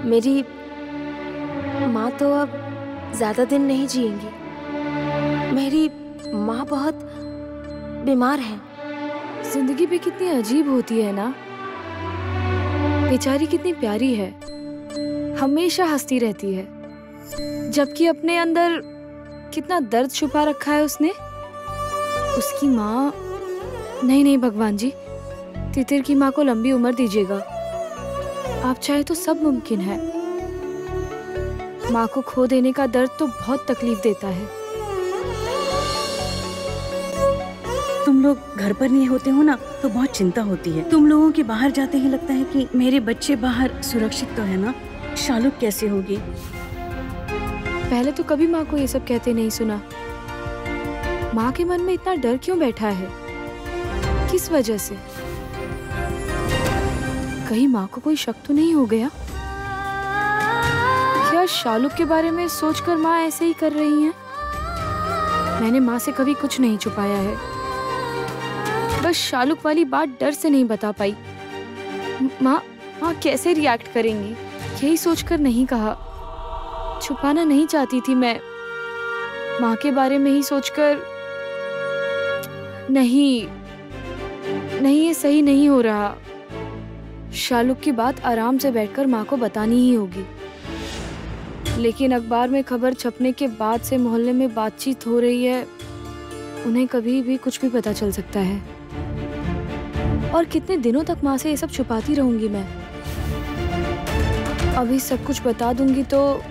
मेरी माँ तो अब ज्यादा दिन नहीं जिएंगी। मेरी माँ बहुत बीमार है। जिंदगी भी कितनी अजीब होती है ना। बेचारी कितनी प्यारी है, हमेशा हंसती रहती है, जबकि अपने अंदर कितना दर्द छुपा रखा है उसने। उसकी माँ, नहीं भगवान जी, तितिर की माँ को लंबी उम्र दीजिएगा। आप चाहे तो सब मुमकिन है। माँ को खो देने का दर्द तो बहुत तकलीफ देता है। तुम लोग घर पर नहीं होते हो ना, तो बहुत चिंता होती है। तुम लोगों के बाहर जाते ही लगता है कि मेरे बच्चे बाहर सुरक्षित तो है ना। शालुक कैसे होगी? पहले तो कभी माँ को ये सब कहते नहीं सुना। माँ के मन में इतना डर क्यों बैठा है? किस वजह से? कहीं माँ को कोई शक तो नहीं हो गया? क्या शालुक के बारे में सोचकर माँ ऐसे ही कर रही हैं? मैंने माँ से कभी कुछ नहीं छुपाया है, बस शालुक वाली बात डर से नहीं बता पाई। माँ कैसे रिएक्ट करेंगी यही सोचकर नहीं कहा। छुपाना नहीं चाहती थी मैं, माँ के बारे में ही सोचकर। नहीं, ये सही नहीं हो रहा। शालुक की बात आराम से बैठकर माँ को बतानी ही होगी, लेकिन अखबार में खबर छपने के बाद से मोहल्ले में बातचीत हो रही है, उन्हें कभी भी कुछ भी पता चल सकता है। और कितने दिनों तक माँ से ये सब छुपाती रहूंगी मैं? अभी सब कुछ बता दूंगी तो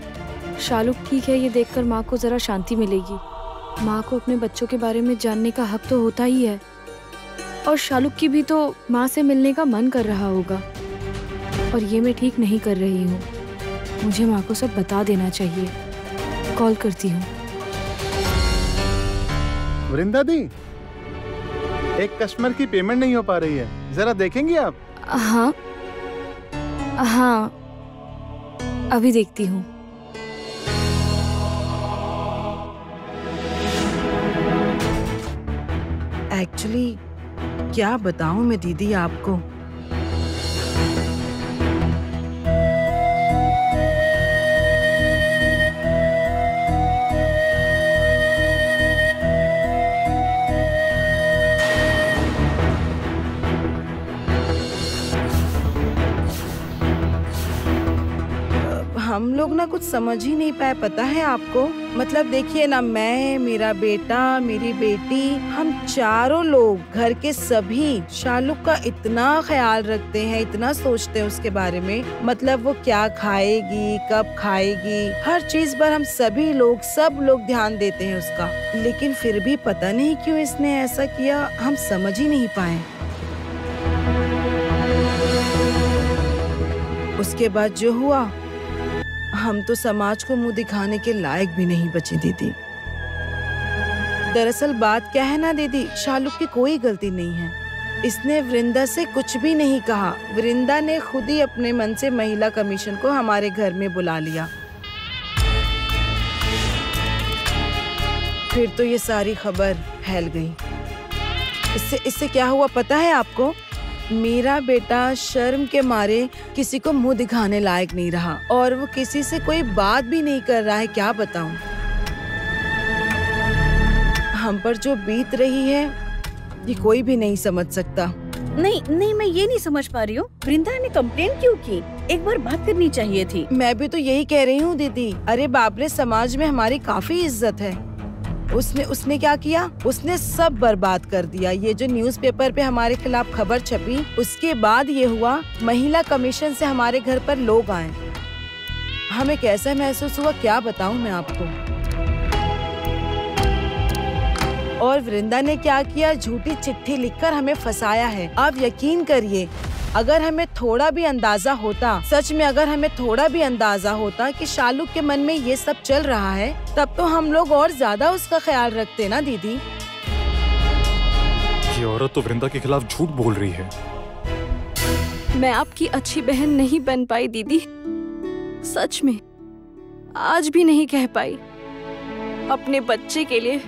शालुक ठीक है ये देखकर माँ को जरा शांति मिलेगी। माँ को अपने बच्चों के बारे में जानने का हक तो होता ही है, और शालुक की भी तो माँ से मिलने का मन कर रहा होगा, और ये मैं ठीक नहीं कर रही हूँ। मुझे माँ को सब बता देना चाहिए। कॉल करती हूँ। वृंदा दी, एक कस्टमर की पेमेंट नहीं हो पा रही है, जरा देखेंगी आप? हाँ, अभी देखती हूँ। एक्चुअली क्या बताऊं मैं दीदी आपको, कुछ समझ ही नहीं पाए, पता है आपको? मतलब देखिए ना, मैं, मेरा बेटा, मेरी बेटी, हम चारों लोग, घर के सभी शालुक का इतना ख्याल रखते हैं, इतना सोचते हैं उसके बारे में। मतलब वो क्या खाएगी, कब खाएगी, हर चीज पर हम सभी लोग, सब लोग ध्यान देते हैं उसका। लेकिन फिर भी पता नहीं क्यों इसने ऐसा किया, हम समझ ही नहीं पाए। उसके बाद जो हुआ, हम तो समाज को मुंह दिखाने के लायक भी नहीं बचे दीदी। दरअसल बात क्या है ना दीदी, शालुक की कोई गलती नहीं है। इसने वृंदा से कुछ भी नहीं कहा। वृंदा ने खुद ही अपने मन से महिला कमीशन को हमारे घर में बुला लिया। फिर तो ये सारी खबर फैल गई। इससे क्या हुआ पता है आपको? मेरा बेटा शर्म के मारे किसी को मुंह दिखाने लायक नहीं रहा और वो किसी से कोई बात भी नहीं कर रहा है। क्या बताऊं, हम पर जो बीत रही है ये कोई भी नहीं समझ सकता। नहीं, मैं ये नहीं समझ पा रही हूँ, वृंदा ने कंप्लेन क्यों की? एक बार बात करनी चाहिए थी। मैं भी तो यही कह रही हूँ दीदी। अरे बाप रे, समाज में हमारी काफी इज्जत है। उसने क्या किया? उसने सब बर्बाद कर दिया। ये जो न्यूज़पेपर पे हमारे खिलाफ खबर छपी, उसके बाद ये हुआ, महिला कमीशन से हमारे घर पर लोग आए। हमें कैसा महसूस हुआ क्या बताऊं मैं आपको। और वृंदा ने क्या किया, झूठी चिट्ठी लिखकर हमें फंसाया है। आप यकीन करिए, अगर हमें थोड़ा भी अंदाजा होता, सच में अगर हमें थोड़ा भी अंदाजा होता कि शालुक के मन में ये सब चल रहा है, तब तो हम लोग और ज्यादा उसका ख्याल रखते ना दीदी। ये औरत तो वृंदा के खिलाफ झूठ बोल रही है। मैं आपकी अच्छी बहन नहीं बन पाई दीदी, सच में आज भी नहीं कह पाई। अपने बच्चे के लिए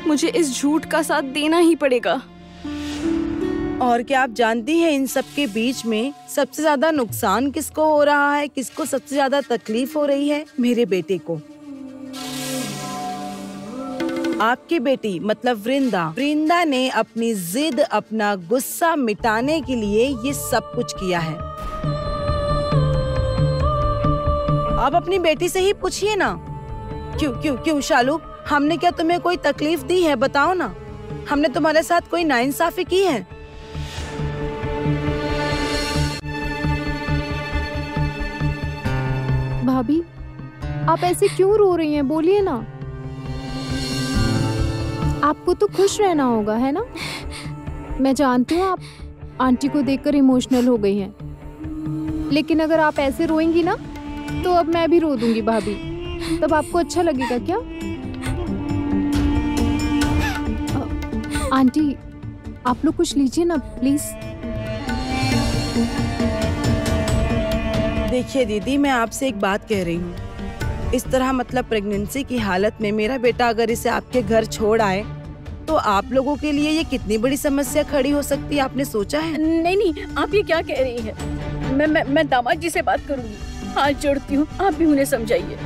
मुझे इस झूठ का साथ देना ही पड़ेगा। और क्या आप जानती हैं, इन सब के बीच में सबसे ज्यादा नुकसान किसको हो रहा है, किसको सबसे ज्यादा तकलीफ हो रही है? मेरे बेटे को। आपकी बेटी मतलब वृंदा ने अपनी जिद, अपना गुस्सा मिटाने के लिए ये सब कुछ किया है। आप अपनी बेटी से ही पूछिए ना। क्यों शालुक, हमने क्या तुम्हें कोई तकलीफ दी है? बताओ ना, हमने तुम्हारे साथ कोई नाइंसाफी की है? भाभी, आप ऐसे क्यों रो रही हैं? बोलिए ना। आपको तो खुश रहना होगा, है ना? मैं जानती हूँ आप आंटी को देखकर इमोशनल हो गई हैं, लेकिन अगर आप ऐसे रोएंगी ना तो अब मैं भी रो दूंगी भाभी। तब आपको अच्छा लगेगा क्या? आंटी, आप लोग कुछ लीजिए ना प्लीज। देखिए दीदी, मैं आपसे एक बात कह रही हूँ, इस तरह मतलब प्रेगनेंसी की हालत में मेरा बेटा अगर इसे आपके घर छोड़ आए तो आप लोगों के लिए ये कितनी बड़ी समस्या खड़ी हो सकती है, आपने सोचा है? नहीं, आप ये क्या कह रही हैं? मैं दामाद जी से बात करूंगी, हाथ जोड़ती हूँ, आप भी उन्हें समझाइए।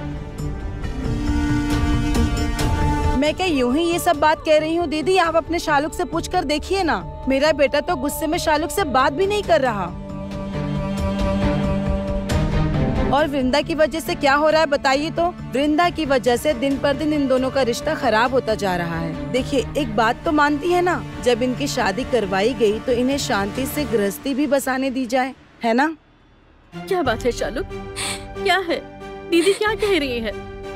मैं क्या यूं ही ये सब बात कह रही हूँ दीदी? आप अपने शालुक से पूछ कर देखिए ना। मेरा बेटा तो गुस्से में शालुक से बात भी नहीं कर रहा। और वृंदा की वजह से क्या हो रहा है बताइए तो? वृंदा की वजह से दिन पर दिन इन दोनों का रिश्ता खराब होता जा रहा है। देखिए, एक बात तो मानती है ना, जब इनकी शादी करवाई गई तो इन्हें शांति से गृहस्थी भी बसाने दी जाए, है ना? क्या बात है शालुक, क्या है? दीदी क्या कह रही है?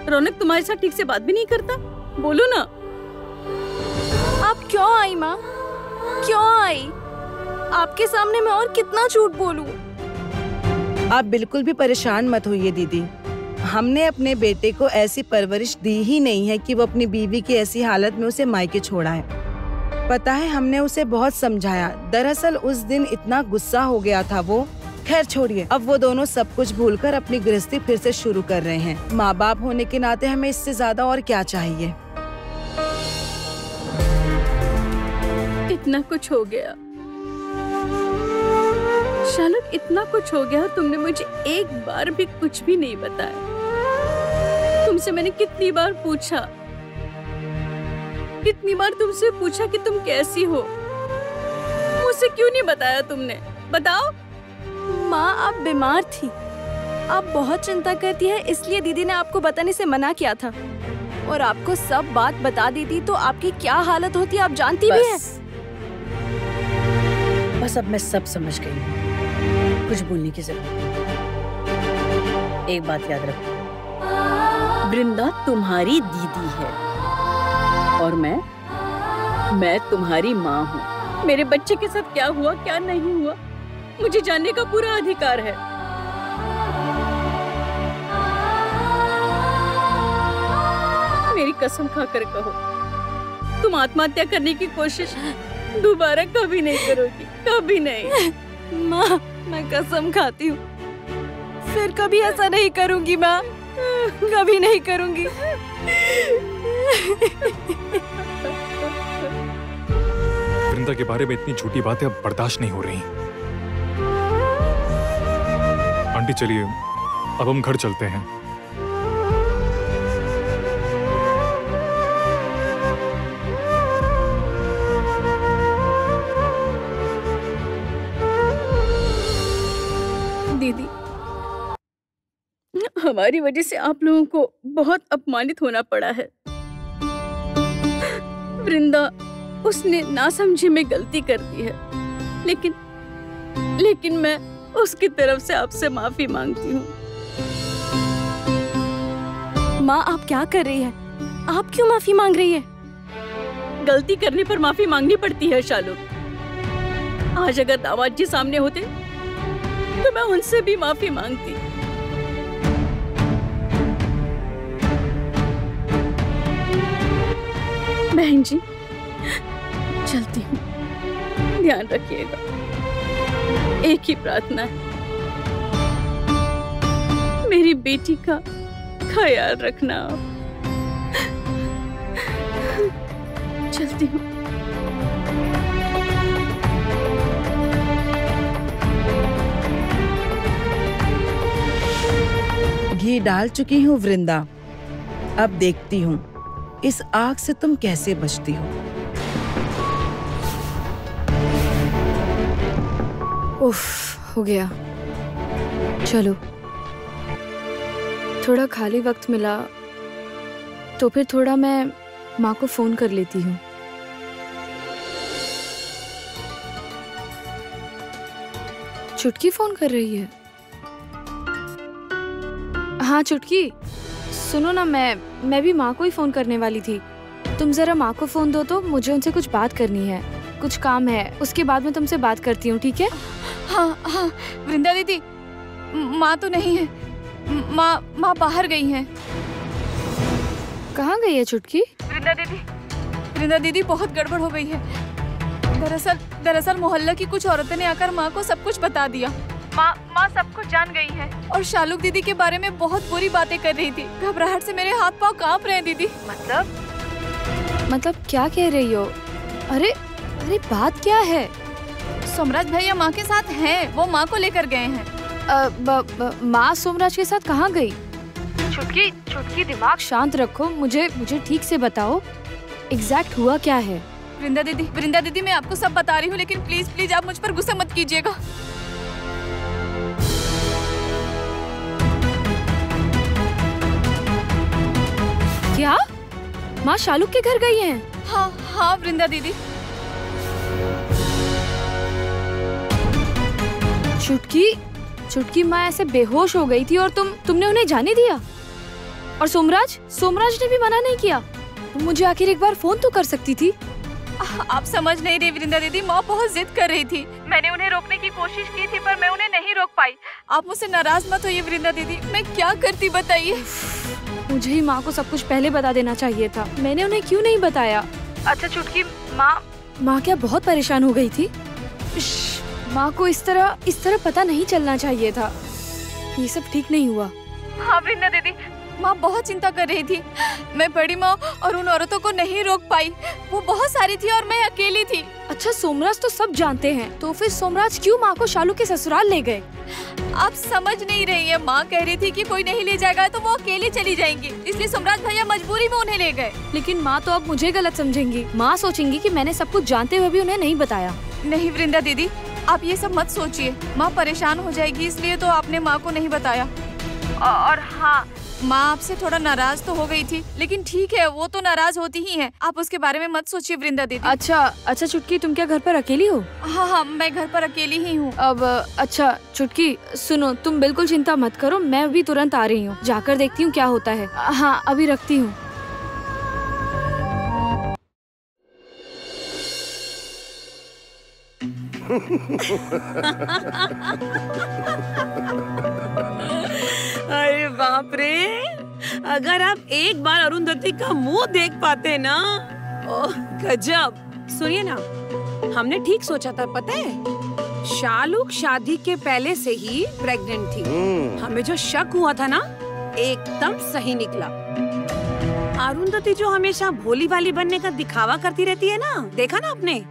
रौनक तुम्हारे साथ ठीक से बात भी नहीं करता? बोलो ना। आप क्यों आई माँ? क्यों आई? आपके सामने मैं और कितना झूठ बोलूं? आप बिल्कुल भी परेशान मत होइए दीदी। हमने अपने बेटे को ऐसी परवरिश दी ही नहीं है कि वो अपनी बीवी की ऐसी हालत में उसे मायके छोड़ाए। पता है, हमने उसे बहुत समझाया। दरअसल उस दिन इतना गुस्सा हो गया था वो। खैर छोड़िए, अब वो दोनों सब कुछ भूलकर अपनी गृहस्थी फिर से शुरू कर रहे हैं। माँ बाप होने के नाते हमें इससे ज्यादा और क्या चाहिए? इतना कुछ हो गया शालुक, इतना कुछ हो गया, तुमने मुझे एक बार भी कुछ भी नहीं बताया। तुमसे मैंने कितनी बार पूछा, कितनी बार तुमसे पूछा कि तुम कैसी हो, मुझसे क्यों नहीं बताया तुमने? बताओ। माँ, आप बीमार थी, आप बहुत चिंता करती हैं, इसलिए दीदी ने आपको बताने से मना किया था। और आपको सब बात बता देती तो आपकी क्या हालत होती आप जानती भी हैं। बस अब मैं सब समझ गई हूँ, कुछ बोलने की जरूरत नहीं। एक बात याद रखो, वृंदा तुम्हारी दीदी है और मैं तुम्हारी माँ हूँ। मेरे बच्चे के साथ क्या हुआ क्या नहीं हुआ मुझे जानने का पूरा अधिकार है। मेरी कसम खाकर कहो, तुम आत्महत्या करने की कोशिश दोबारा कभी नहीं करोगी, कभी नहीं। माँ, मैं कसम खाती हूँ, फिर कभी ऐसा नहीं करूंगी माँ, कभी नहीं करूंगी। वृंदा के बारे में इतनी झूठी बातें अब बर्दाश्त नहीं हो रही। आंटी चलिए, अब हम घर चलते हैं। दीदी, हमारी वजह से आप लोगों को बहुत अपमानित होना पड़ा है। वृंदा, उसने नासमझी में गलती कर दी है, लेकिन मैं उसकी तरफ से आपसे माफी मांगती हूँ। माँ, आप क्या कर रही हैं? आप क्यों माफी मांग रही है? गलती करने पर माफी मांगनी पड़ती है शालू। आज अगर दामाद जी सामने होते तो मैं उनसे भी माफी मांगती। बहन जी, चलती हूँ, ध्यान रखिएगा। एक ही प्रार्थना है, मेरी बेटी का ख्याल रखना आप। चलती हूँ। घी डाल चुकी हूँ वृंदा, अब देखती हूँ इस आग से तुम कैसे बचती हो। उफ, हो गया। चलो, थोड़ा खाली वक्त मिला तो फिर थोड़ा मैं माँ को फोन कर लेती हूँ। चुटकी फोन कर रही है। हाँ चुटकी, सुनो ना, मैं भी माँ को ही फोन करने वाली थी। तुम जरा माँ को फोन दो तो मुझे उनसे कुछ बात करनी है, कुछ काम है। उसके बाद मैं तुमसे बात करती हूँ, ठीक है? हाँ हाँ वृंदा दीदी, माँ तो नहीं है, माँ बाहर गई हैं। कहाँ गई है चुटकी? वृंदा दीदी बहुत गड़बड़ हो गई है। दरअसल मोहल्ला की कुछ औरतें ने आकर माँ को सब कुछ बता दिया। माँ सब कुछ जान गई है और शालुक दीदी के बारे में बहुत बुरी बातें कर रही थी। घबराहट से मेरे हाथ पाँव कांप रहे हैं दीदी। मतलब क्या कह रही हो? अरे बात क्या है? सोमराज भैया माँ के साथ हैं, वो माँ को लेकर गए हैं। माँ सोमराज के साथ कहाँ गई? चुटकी दिमाग शांत रखो, मुझे ठीक से बताओ एग्जैक्ट हुआ क्या है। वृंदा दीदी मैं आपको सब बता रही हूँ, लेकिन प्लीज आप मुझ पर गुस्सा मत कीजिएगा। क्या माँ शालुक के घर गई हैं? हाँ वृंदा दीदी। चुटकी माँ ऐसे बेहोश हो गई थी और तुमने उन्हें जाने दिया? और सोमराज ने भी मना नहीं किया? तुम मुझे आखिर एक बार फोन तो कर सकती थी। आप समझ नहीं रही वृंदा दीदी, माँ बहुत जिद कर रही थी। मैंने उन्हें रोकने की कोशिश की थी पर मैं उन्हें नहीं रोक पाई। आप मुझसे नाराज मत होइए वृंदा दीदी, मैं क्या करती बताइए। मुझे ही माँ को सब कुछ पहले बता देना चाहिए था, मैंने उन्हें क्यों नहीं बताया? अच्छा चुटकी, माँ क्या बहुत परेशान हो गई थी? माँ को इस तरह पता नहीं चलना चाहिए था। ये सब ठीक नहीं हुआ। हाँ वृंदा दीदी, माँ बहुत चिंता कर रही थी। मैं बड़ी माँ और उन औरतों को नहीं रोक पाई, वो बहुत सारी थी और मैं अकेली थी। अच्छा सोमराज तो सब जानते हैं, तो फिर सोमराज क्यों माँ को शालू के ससुराल ले गए? आप समझ नहीं रही है, माँ कह रही थी कि कोई नहीं ले जाएगा तो वो अकेली चली जाएंगी, इसलिए सोमराज भैया मजबूरी में उन्हें ले गए। लेकिन माँ तो अब मुझे गलत समझेंगी। माँ सोचेंगी कि मैंने सब कुछ जानते हुए भी उन्हें नहीं बताया। नहीं वृंदा दीदी, आप ये सब मत सोचिए, माँ परेशान हो जाएगी, इसलिए तो आपने माँ को नहीं बताया। और हाँ, माँ आपसे थोड़ा नाराज तो हो गई थी, लेकिन ठीक है, वो तो नाराज होती ही है। आप उसके बारे में मत सोचिए वृंदा दीदी। अच्छा चुटकी, तुम क्या घर पर अकेली हो? हाँ, मैं घर पर अकेली ही हूँ। अब अच्छा चुटकी सुनो, तुम बिल्कुल चिंता मत करो, मैं अभी तुरंत आ रही हूँ, जाकर देखती हूँ क्या होता है। हाँ, अभी रखती हूँ। अरे बाप रे, अगर आप एक बार अरुंधति का मुंह देख पाते ना, ओह गजब। सुनिए ना, हमने ठीक सोचा था, पता है, शालूक शादी के पहले से ही प्रेग्नेंट थी। हमें जो शक हुआ था ना, एकदम सही निकला। अरुंधति जो हमेशा भोली भाली बनने का दिखावा करती रहती है ना, देखा ना आपने,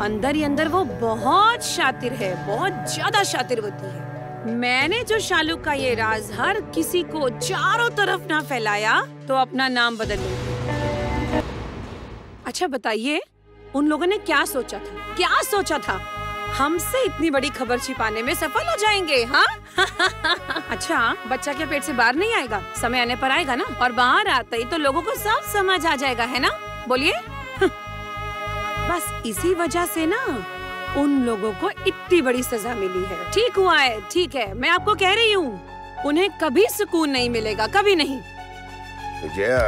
अंदर ही अंदर वो बहुत शातिर है, बहुत ज्यादा शातिर होती है। मैंने जो शालूक का ये राज हर किसी को चारों तरफ ना फैलाया तो अपना नाम बदल लूंगी। अच्छा बताइए, उन लोगों ने क्या सोचा था? क्या सोचा था? हमसे इतनी बड़ी खबर छिपाने में सफल हो जाएंगे, हाँ? अच्छा, बच्चा के पेट से बाहर नहीं आएगा, समय आने पर आएगा ना, और बाहर आता ही तो लोगों को सब समझ आ जाएगा, है ना? बोलिए। बस इसी वजह से ना उन लोगों को इतनी बड़ी सजा मिली है। ठीक हुआ है, ठीक है, मैं आपको कह रही हूँ, उन्हें कभी सुकून नहीं मिलेगा, कभी नहीं। विजया,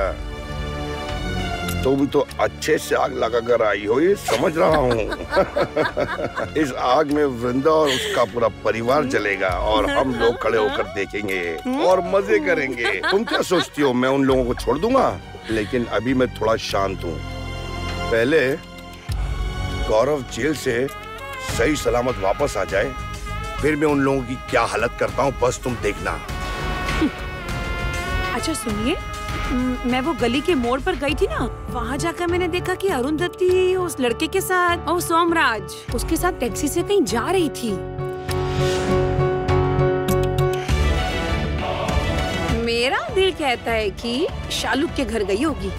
तुम तो अच्छे से आग लगा कर आई हो, ये समझ रहा हूँ। इस आग में वृंदा और उसका पूरा परिवार जलेगा और हम लोग खड़े होकर देखेंगे और मजे करेंगे। तुम क्या सोचती हो मैं उन लोगों को छोड़ दूंगा? लेकिन अभी मैं थोड़ा शांत हूँ। पहले गौरव जेल से सही सलामत वापस आ जाए, फिर मैं उन लोगों की क्या हालत करता हूँ, बस तुम देखना। अच्छा सुनिए, मैं वो गली के मोड़ पर गई थी ना, वहाँ जाकर मैंने देखा कि अरुंधति उस लड़के के साथ और सोमराज उसके साथ टैक्सी से कहीं जा रही थी। मेरा दिल कहता है कि शालूक के घर गई होगी।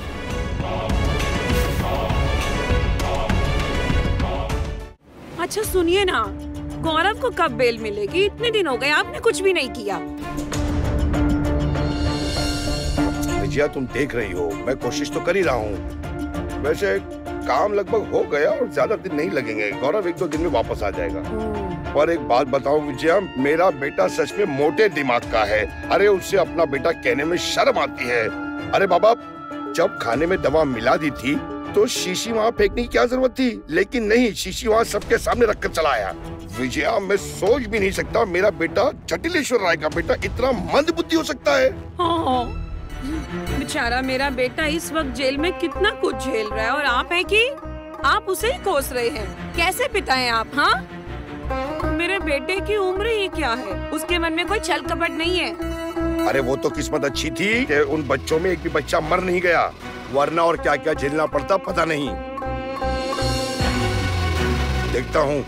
अच्छा सुनिए ना, गौरव को कब बेल मिलेगी? इतने दिन हो गए, आपने कुछ भी नहीं किया। विजया, तुम देख रही हो, मैं कोशिश तो कर ही रहा हूँ। वैसे काम लगभग हो गया और ज्यादा दिन नहीं लगेंगे, गौरव 1-2 दिन में वापस आ जाएगा। पर एक बात बताओ विजया, मेरा बेटा सच में मोटे दिमाग का है। अरे उससे अपना बेटा कहने में शर्म आती है। अरे बाबा, जब खाने में दवा मिला दी थी तो शीशी वहाँ फेंकने की क्या जरूरत थी, लेकिन नहीं, शीशी वहाँ सबके सामने रखकर चला आया। विजया, मैं सोच भी नहीं सकता मेरा बेटा जटिलेश्वर राय का बेटा इतना मंद बुद्धि हो सकता है। हाँ, बेचारा मेरा बेटा इस वक्त जेल में कितना कुछ झेल रहा है और आप है कि आप उसे ही कोस रहे हैं। कैसे पिता हैं आप? हाँ, मेरे बेटे की उम्र ही क्या है, उसके मन में कोई छल कपट नहीं है। अरे वो तो किस्मत अच्छी थी कि उन बच्चों में एक भी बच्चा मर नहीं गया, वरना और क्या क्या झेलना पड़ता पता नहीं। देखता हूँ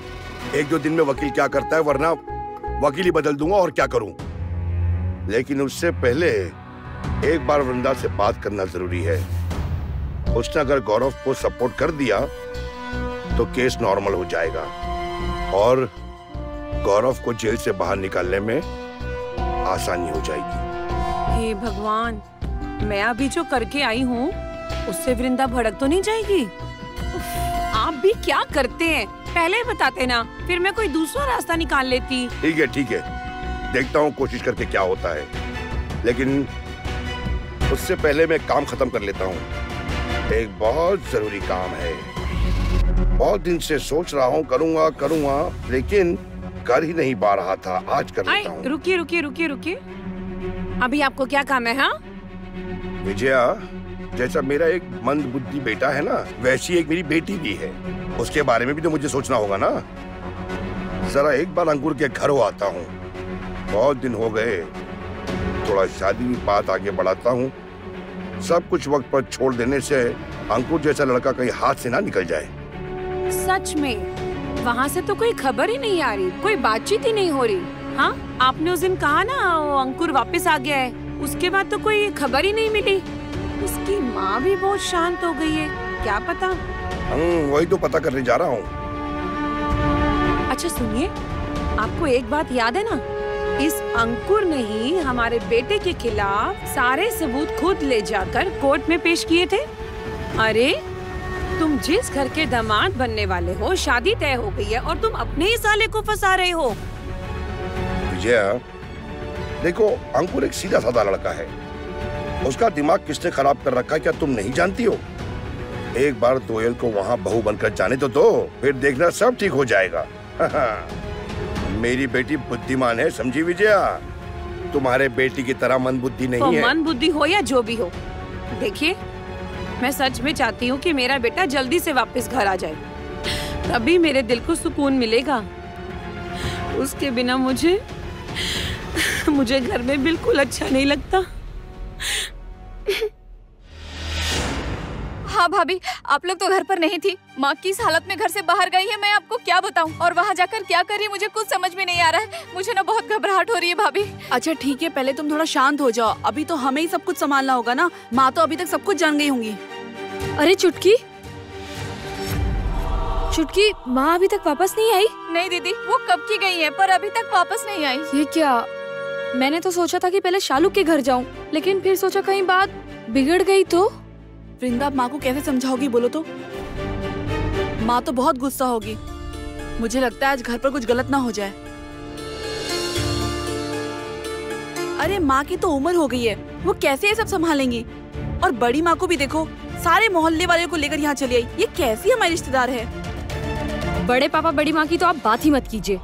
1-2 दिन में वकील क्या करता है, वरना वकील ही बदल दूंगा और क्या करूं। लेकिन उससे पहले एक बार वृंदा से बात करना जरूरी है। उसने अगर गौरव को सपोर्ट कर दिया तो केस नॉर्मल हो जाएगा और गौरव को जेल से बाहर निकालने में आसानी हो जाएगी। हे भगवान, मैं अभी जो करके आई हूँ उससे वृंदा भड़क तो नहीं जाएगी? आप भी क्या करते हैं, पहले बताते ना, फिर मैं कोई दूसरा रास्ता निकाल लेती। ठीक है, देखता हूँ कोशिश करके क्या होता है, लेकिन उससे पहले मैं काम खत्म कर लेता हूँ। एक बहुत जरूरी काम है, बहुत दिन से सोच रहा हूँ करूँगा, लेकिन कर ही नहीं पा रहा था, आज कर लेता हूँ। रुकिए, अभी आपको क्या काम है? हाँ विजया, जैसा मेरा एक मंद बुद्धि बेटा है ना, वैसी एक मेरी बेटी भी है, उसके बारे में भी तो मुझे सोचना होगा ना। जरा एक बार अंकुर के घर आता हूँ, बहुत दिन हो गए, थोड़ा शादी की बात आगे बढ़ाता हूँ। सब कुछ वक्त पर छोड़ देने से अंकुर जैसा लड़का कहीं हाथ से ना निकल जाए। सच में वहाँ से तो कोई खबर ही नहीं आ रही, कोई बातचीत ही नहीं हो रही। हाँ, आपने उस दिन कहा ना वो अंकुर वापस आ गया है, उसके बाद तो कोई खबर ही नहीं मिली। उसकी माँ भी बहुत शांत हो गई है, क्या पता। वही तो पता करने जा रहा हूँ। अच्छा सुनिए, आपको एक बात याद है ना, इस अंकुर ने ही हमारे बेटे के खिलाफ सारे सबूत खुद ले जाकर कोर्ट में पेश किए थे। अरे तुम जिस घर के दामाद बनने वाले हो, शादी तय हो गई है और तुम अपने ही साले को फंसा रहे हो। विजया, देखो अंकुर एक सीधा साधा लड़का है। उसका दिमाग किसने खराब कर रखा है क्या तुम नहीं जानती हो? एक बार दोयल को वहाँ बहू बनकर जाने तो दो, फिर देखना सब ठीक हो जाएगा। मेरी बेटी बुद्धिमान है, समझी विजया? तुम्हारे बेटी की तरह मंदबुद्धि नहीं है। मन बुद्धि हो या जो भी हो, देखिए मैं सच में चाहती हूँ कि मेरा बेटा जल्दी से वापस घर आ जाए, तभी मेरे दिल को सुकून मिलेगा। उसके बिना मुझे घर में बिल्कुल अच्छा नहीं लगता। हाँ भाभी, आप लोग तो घर पर नहीं थी। माँ किस हालत में घर से बाहर गई है मैं आपको क्या बताऊँ, और वहाँ जाकर क्या कर रही मुझे कुछ समझ में नहीं आ रहा है। मुझे ना बहुत घबराहट हो रही है भाभी। अच्छा ठीक है, पहले तुम थोड़ा शांत हो जाओ। अभी तो हमें ही सब कुछ संभालना होगा ना। माँ तो अभी तक सब कुछ जान गई होंगी। अरे चुटकी, चुटकी, माँ अभी तक वापस नहीं आई? नहीं दीदी, वो कब की गई है पर अभी तक वापस नहीं आई। ये क्या? मैंने तो सोचा था कि पहले शालू के घर जाऊं, लेकिन फिर सोचा कहीं बात बिगड़ गई तो। वृंदा, माँ को कैसे समझाओगी बोलो तो? माँ तो बहुत गुस्सा होगी। मुझे लगता है आज घर पर कुछ गलत ना हो जाए। अरे माँ की तो उम्र हो गई है, वो कैसे ये सब संभालेंगी? और बड़ी माँ को भी देखो, सारे मोहल्ले वाले को लेकर यहाँ चली आई। ये कैसी हमारी रिश्तेदार है? बड़े पापा बड़ी माँ की तो आप बात ही मत कीजिए।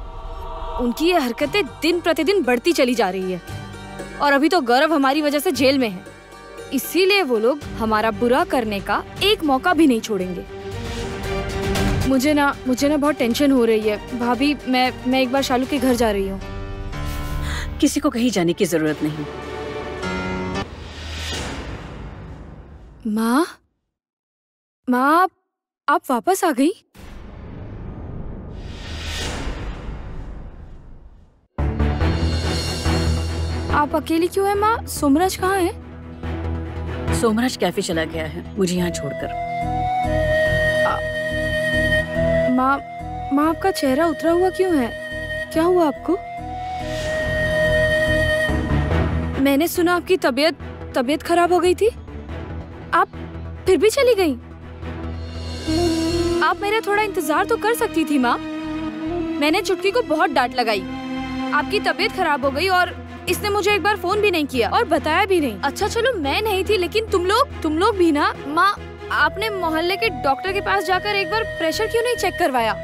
उनकी ये हरकतें दिन प्रतिदिन बढ़ती चली जा रही है, और अभी तो गौरव हमारी वजह से जेल में है, इसीलिए वो लोग हमारा बुरा करने का एक मौका भी नहीं छोड़ेंगे। मुझे ना बहुत टेंशन हो रही है भाभी। मैं एक बार शालू के घर जा रही हूँ। किसी को कहीं जाने की जरूरत नहीं। माँ, आप वापस आ गई? आप अकेली क्यों है माँ? सोमराज कहाँ है? सोमराज कैफे चला गया है मुझे यहाँ छोड़कर। माँ आपका चेहरा उतरा हुआ क्यों है? क्या हुआ आपको? मैंने सुना आपकी तबीयत खराब हो गई थी। आप फिर भी चली गई? आप मेरा थोड़ा इंतजार तो कर सकती थी माँ। मैंने चुटकी को बहुत डांट लगाई। आपकी तबीयत खराब हो गई और इसने मुझे एक बार फोन भी नहीं किया और बताया भी नहीं। अच्छा चलो मैं नहीं थी, लेकिन तुम लोग भी ना। माँ, आपने मोहल्ले के डॉक्टर के पास जाकर एक बार प्रेशर क्यों नहीं चेक करवाया?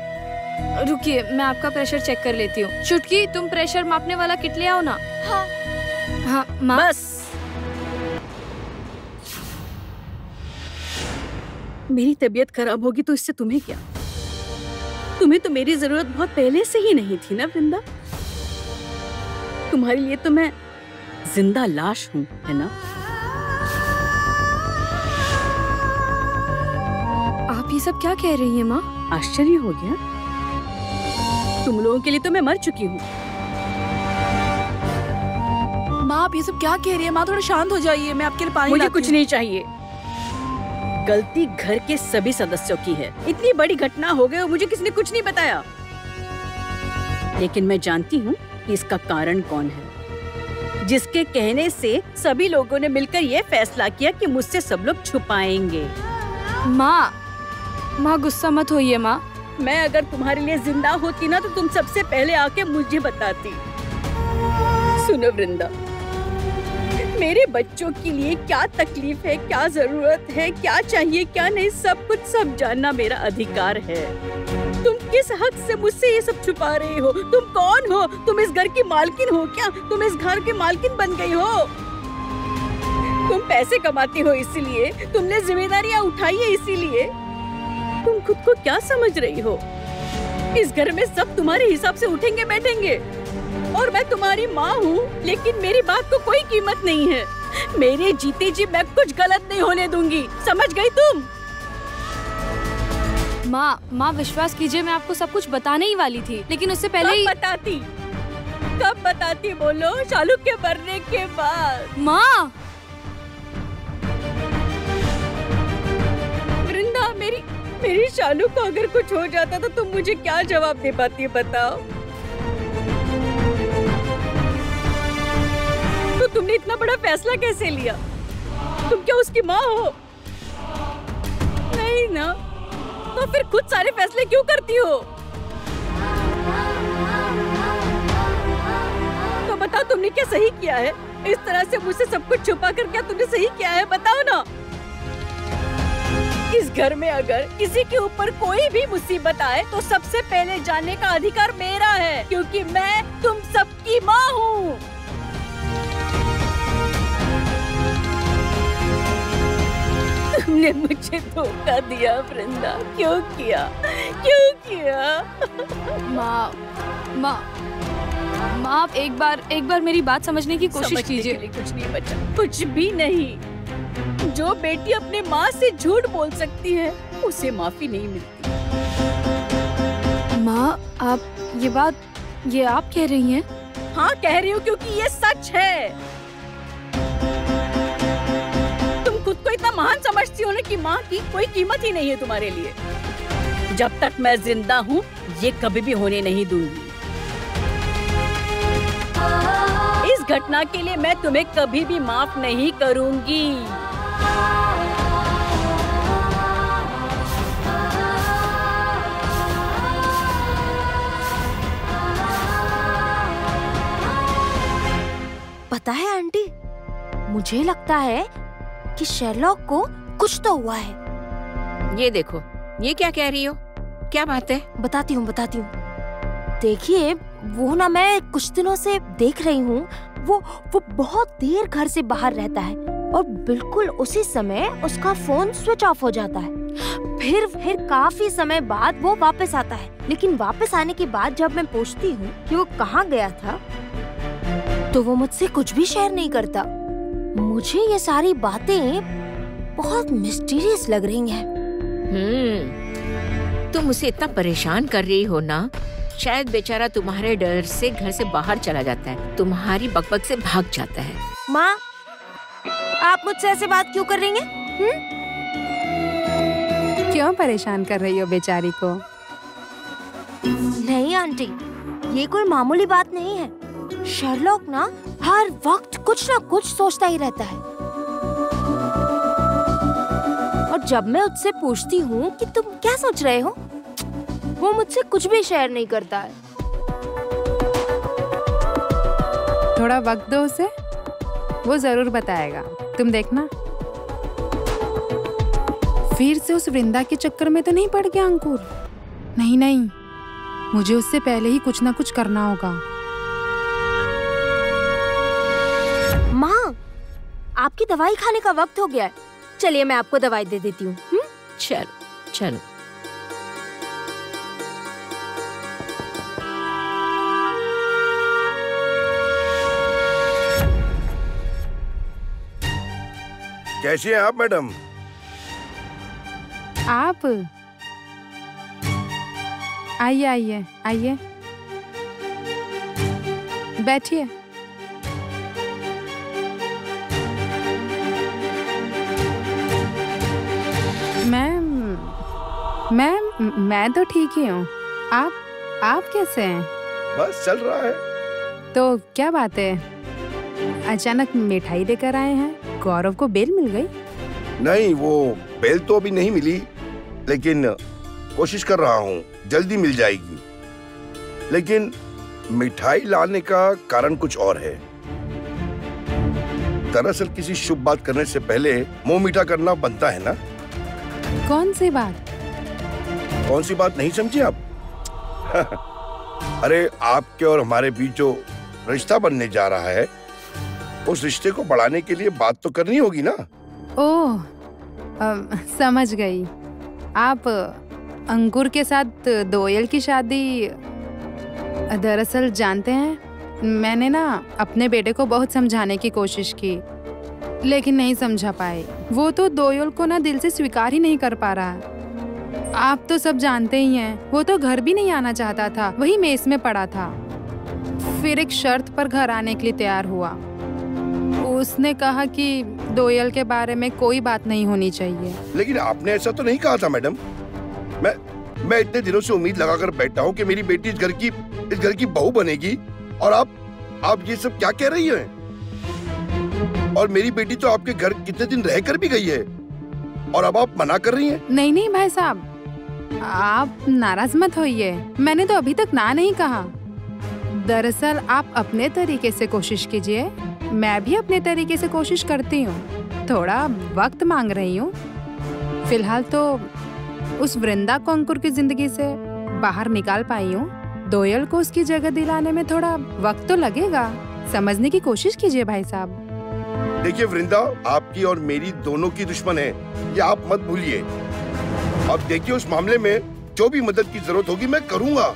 रुकिए, मैं आपका प्रेशर चेक कर लेती हूँ। चुटकी, तुम प्रेशर मापने वाला किट ले आओ ना। हाँ माँ। बस, मेरी तबीयत खराब होगी तो इससे तुम्हें क्या? तुम्हें तो मेरी जरूरत बहुत पहले से ही नहीं थी ना वृंदा। तुम्हारे लिए तो मैं जिंदा लाश हूँ, है ना? आप ये सब क्या कह रही हैं माँ? आश्चर्य हो गया? तुम लोगों के लिए तो मैं मर चुकी हूँ। माँ आप ये सब क्या कह रही है? माँ थोड़ा शांत हो जाइए, मैं आपके लिए पानी मुझे लाती कुछ हूँ। नहीं चाहिए। गलती घर के सभी सदस्यों की है। इतनी बड़ी घटना हो गई और मुझे किसी ने कुछ नहीं बताया। लेकिन मैं जानती हूँ कि इसका कारण कौन है, जिसके कहने से सभी लोगों ने मिलकर ये फैसला किया कि मुझसे सब लोग छुपाएंगे। माँ गुस्सा मत होइए माँ। मैं अगर तुम्हारे लिए जिंदा होती ना तो तुम सबसे पहले आके मुझे बताती। सुनो वृंदा, मेरे बच्चों के लिए क्या तकलीफ है, क्या जरूरत है, क्या चाहिए क्या नहीं, सब कुछ सब जानना मेरा अधिकार है। तुम किस हक से मुझसे ये सब छुपा रहे हो? तुम कौन हो? तुम इस घर की मालकिन हो क्या? तुम इस घर की मालकिन बन गई हो? तुम पैसे कमाती हो इसीलिए, तुमने जिम्मेदारियां उठाई है इसीलिए। तुम खुद को क्या समझ रही हो? इस घर में सब तुम्हारे हिसाब से उठेंगे बैठेंगे, और मैं तुम्हारी माँ हूँ, लेकिन मेरी बात को कोई कीमत नहीं है। मेरे जीते जी मैं कुछ गलत नहीं होने दूंगी, समझ गई तुम? माँ विश्वास कीजिए, मैं आपको सब कुछ बताने ही वाली थी, लेकिन उससे पहले ही कब बताती बोलो? शालू के मरने के बाद। माँ, वृंदा, मेरी शालू को अगर कुछ हो जाता तो तुम मुझे क्या जवाब दे पाती है बताओ? तुमने इतना बड़ा फैसला कैसे लिया? तुम क्या उसकी माँ हो? नहीं ना, तो फिर खुद सारे फैसले क्यों करती हो? तो बताओ तुमने क्या सही किया है? इस तरह से मुझसे सब कुछ छुपा कर क्या तुमने सही किया है? बताओ ना। इस घर में अगर किसी के ऊपर कोई भी मुसीबत आए तो सबसे पहले जानने का अधिकार मेरा है, क्योंकि मैं तुम सबकी माँ हूँ। तुमने मुझे धोखा दिया वृंदा, क्यों किया? क्यों किया? माँ माँ माँ, आप एक बार मेरी बात समझने की कोशिश कीजिए। कुछ नहीं बचा, कुछ भी नहीं। जो बेटी अपने माँ से झूठ बोल सकती है उसे माफी नहीं मिलती। माँ, आप ये आप कह रही हैं? हाँ कह रही हूँ, क्योंकि ये सच है। तुम खुद को इतना महान समझती हो ना कि माँ की कोई कीमत ही नहीं है तुम्हारे लिए। जब तक मैं जिंदा हूँ ये कभी भी होने नहीं दूंगी। इस घटना के लिए मैं तुम्हें कभी भी माफ नहीं करूंगी। पता है आंटी, मुझे लगता है कि शेरलॉक को कुछ तो हुआ है। ये देखो, ये क्या कह रही हो? क्या बात है? बताती हूँ। देखिए, वो ना मैं कुछ दिनों से देख रही हूँ, वो बहुत देर घर से बाहर रहता है और बिल्कुल उसी समय उसका फोन स्विच ऑफ हो जाता है। फिर काफी समय बाद वो वापस आता है, लेकिन वापस आने के बाद जब मैं पूछती हूँ कि वो कहाँ गया था, तो वो मुझसे कुछ भी शेयर नहीं करता। मुझे ये सारी बातें बहुत मिस्टीरियस लग रही हैं। तुम उसे इतना परेशान कर रही हो ना, शायद बेचारा तुम्हारे डर से घर से बाहर चला जाता है, तुम्हारी बकबक से भाग जाता है। माँ, आप मुझसे ऐसे बात क्यों कर रही हैं? क्यों परेशान कर रही हो बेचारी को? नहीं आंटी, ये कोई मामूली बात नहीं है। शेरलॉक ना हर वक्त कुछ ना कुछ सोचता ही रहता है, और जब मैं उससे पूछती हूँ कि तुम क्या सोच रहे हो, वो मुझसे कुछ भी शेयर नहीं करता है। थोड़ा वक्त दो उसे, वो जरूर बताएगा, तुम देखना। फिर से उस वृंदा के चक्कर में तो नहीं पड़ गया अंकुर? नहीं, मुझे उससे पहले ही कुछ ना कुछ करना होगा। माँ, आपकी दवाई खाने का वक्त हो गया है। चलिए मैं आपको दवाई दे देती हूँ। चलो। कैसी हैं आप मैडम? आप आइए, बैठिए। मैं तो ठीक ही हूँ। आप कैसे हैं? बस चल रहा है। तो क्या बात है, अचानक मिठाई देकर आए हैं? गौरव को बेल मिल गई? नहीं, वो बेल तो अभी नहीं मिली, लेकिन कोशिश कर रहा हूँ, जल्दी मिल जाएगी। लेकिन मिठाई लाने का कारण कुछ और है। दरअसल किसी शुभ बात करने से पहले मुंह मीठा करना बनता है ना। कौन सी बात? कौन सी बात नहीं समझी आप? अरे आपके और हमारे बीच जो रिश्ता बनने जा रहा है, उस रिश्ते को बढ़ाने के लिए बात तो करनी होगी ना। ओह, समझ गई। आप अंकुर के साथ दोयल की शादी। दरअसल जानते हैं, मैंने ना अपने बेटे को बहुत समझाने की कोशिश की, लेकिन नहीं समझा पाए। वो तो दोयल को ना दिल से स्वीकार ही नहीं कर पा रहा। आप तो सब जानते ही हैं, वो तो घर भी नहीं आना चाहता था, वही मेस में पड़ा था। फिर एक शर्त पर घर आने के लिए तैयार हुआ। उसने कहा कि दोयल के बारे में कोई बात नहीं होनी चाहिए। लेकिन आपने ऐसा तो नहीं कहा था मैडम। मैं इतने दिनों से उम्मीद लगाकर बैठा हूँ कि मेरी बेटी इस घर की बहू बनेगी, और आप ये सब क्या कह रही हैं? और मेरी बेटी तो आपके घर कितने दिन रहकर भी गई है और अब आप मना कर रही हैं? नहीं नहीं भाई साहब, आप नाराज मत होइए, मैंने तो अभी तक ना नहीं कहा। दरअसल आप अपने तरीके से कोशिश कीजिए, मैं भी अपने तरीके से कोशिश करती हूँ। थोड़ा वक्त मांग रही हूँ। फिलहाल तो उस वृंदा को अंकुर की जिंदगी से बाहर निकाल पाई हूँ। दोयल को उसकी जगह दिलाने में थोड़ा वक्त तो लगेगा, समझने की कोशिश कीजिए भाई साहब। देखिए वृंदा, आपकी और मेरी दोनों की दुश्मन है, ये आप मत भूलिए। अब देखिए, उस मामले में जो भी मदद की जरूरत होगी मैं करूंगा,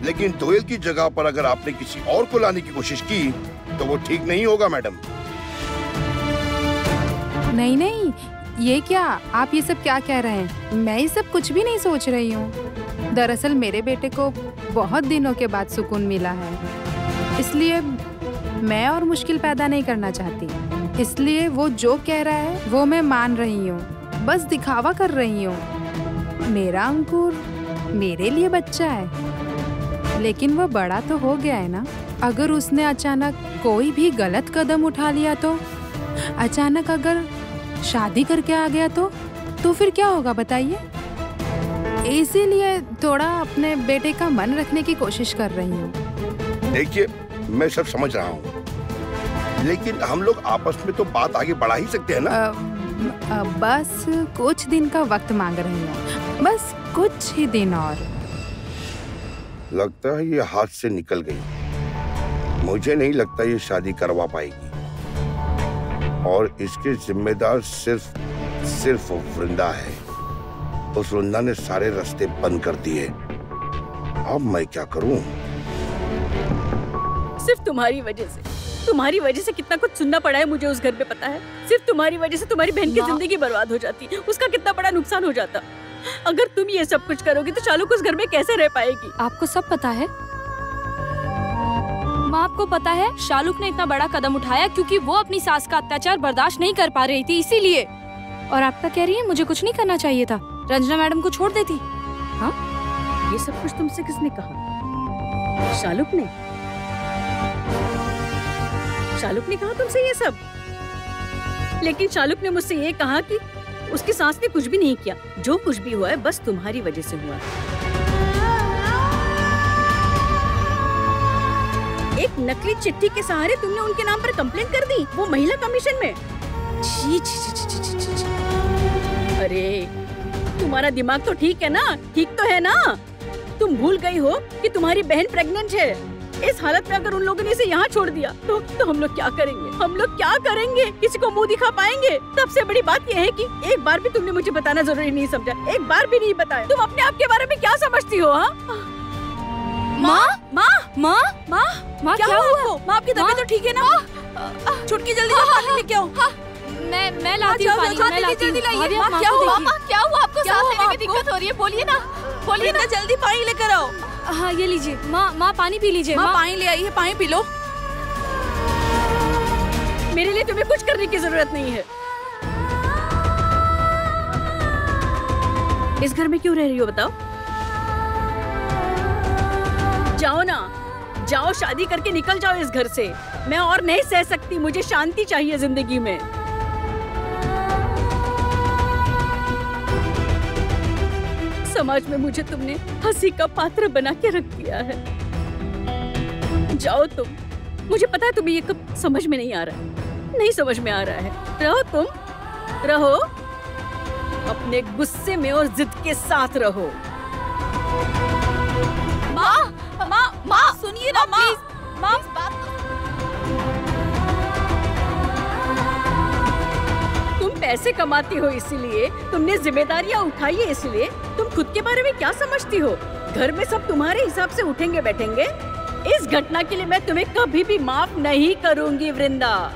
लेकिन दोयल की जगह पर अगर आपने किसी और को लाने की कोशिश की तो वो ठीक नहीं होगा मैडम। नहीं नहीं, ये क्या, आप ये सब क्या कह रहे हैं? मैं ये सब कुछ भी नहीं सोच रही हूँ। दरअसल मेरे बेटे को बहुत दिनों के बाद सुकून मिला है, इसलिए मैं और मुश्किल पैदा नहीं करना चाहती। इसलिए वो जो कह रहा है वो मैं मान रही हूँ, बस दिखावा कर रही हूँ। मेरा अंकुर मेरे लिए बच्चा है, लेकिन वो बड़ा तो हो गया है ना। अगर उसने अचानक कोई भी गलत कदम उठा लिया तो, अचानक अगर शादी करके आ गया तो फिर क्या होगा बताइए? इसीलिए थोड़ा अपने बेटे का मन रखने की कोशिश कर रही हूँ। देखिए, मैं सब समझ रहा हूँ, लेकिन हम लोग आपस में तो बात आगे बढ़ा ही सकते हैं ना। बस कुछ दिन का वक्त मांग रही हूँ, बस कुछ ही दिन और। लगता है ये हाथ से निकल गई। मुझे नहीं लगता ये शादी करवा पाएगी, और इसके जिम्मेदार सिर्फ वृंदा है। उस वृंदा ने सारे रास्ते बंद कर दिए। अब मैं क्या करूं? सिर्फ तुम्हारी वजह से कितना कुछ सुनना पड़ा है मुझे उस घर पे, पता है? सिर्फ तुम्हारी वजह से तुम्हारी बहन की जिंदगी बर्बाद हो जाती, उसका कितना बड़ा नुकसान हो जाता। अगर तुम ये सब कुछ करोगी तो शालू उस घर में कैसे रह पाएगी? आपको सब पता है माँ, आपको पता है शालुक ने इतना बड़ा कदम उठाया क्योंकि वो अपनी सास का अत्याचार बर्दाश्त नहीं कर पा रही थी, इसीलिए। और आप क्या कह रही हैं, मुझे कुछ नहीं करना चाहिए था, रंजना मैडम को छोड़ देती? हाँ, ये सब कुछ तुमसे किसने कहा? शालुक ने कहा तुमसे ये सब? लेकिन शालुक ने मुझसे ये कहा कि उसकी सास ने कुछ भी नहीं किया, जो कुछ भी हुआ है बस तुम्हारी वजह से हुआ है। एक नकली चिट्ठी के सहारे तुमने उनके नाम पर कंप्लेंट कर दी, वो महिला कमीशन में। छी छी छी छी छी छी छी। अरे तुम्हारा दिमाग तो ठीक है ना? ठीक तो है ना? तुम भूल गई हो कि तुम्हारी बहन प्रेग्नेंट है। इस हालत में अगर उन लोगों ने इसे यहाँ छोड़ दिया तो हम लोग क्या करेंगे? हम लोग क्या करेंगे? किसी को मुंह दिखा पाएंगे? सबसे बड़ी बात यह है कि एक बार भी तुमने मुझे बताना जरूरी नहीं समझा, एक बार भी नहीं बताया। तुम अपने आप के बारे में क्या समझती हो? माँ क्या हुआ? माँ आपकी तबीयत तो ठीक है ना? छुटकी जल्दी पानी लेके आओ। मैं लाती हूँ पानी, मैं लाती हूँ। क्या हुआ? आपको सांस लेने में दिक्कत हो रही है? बोलिए ना, बोलिए ना, जल्दी पानी लेकर आओ। हाँ ये लीजिए माँ, पानी पी लीजिए। माँ पानी ले आई है, पानी पी लो। मेरे लिए तुम्हें कुछ करने की जरूरत नहीं है। इस घर में क्यों रह रही हो बताओ? जाओ ना, जाओ, शादी करके निकल जाओ इस घर से। मैं और नहीं सह सकती, मुझे शांति चाहिए जिंदगी में। समाज में मुझे तुमने हंसी का पात्र बना के रख दिया है। जाओ तुम, मुझे पता है तुम्हें ये कब समझ में नहीं आ रहा है, नहीं समझ में आ रहा है। रहो तुम, रहो अपने गुस्से में और जिद के साथ रहो। माँ सुनिए ना, माँ तुम पैसे कमाती हो इसीलिए, तुमने जिम्मेदारियाँ उठाई है इसलिए। तुम खुद के बारे में क्या समझती हो? घर में सब तुम्हारे हिसाब से उठेंगे बैठेंगे। इस घटना के लिए मैं तुम्हें कभी भी माफ नहीं करूंगी वृंदा।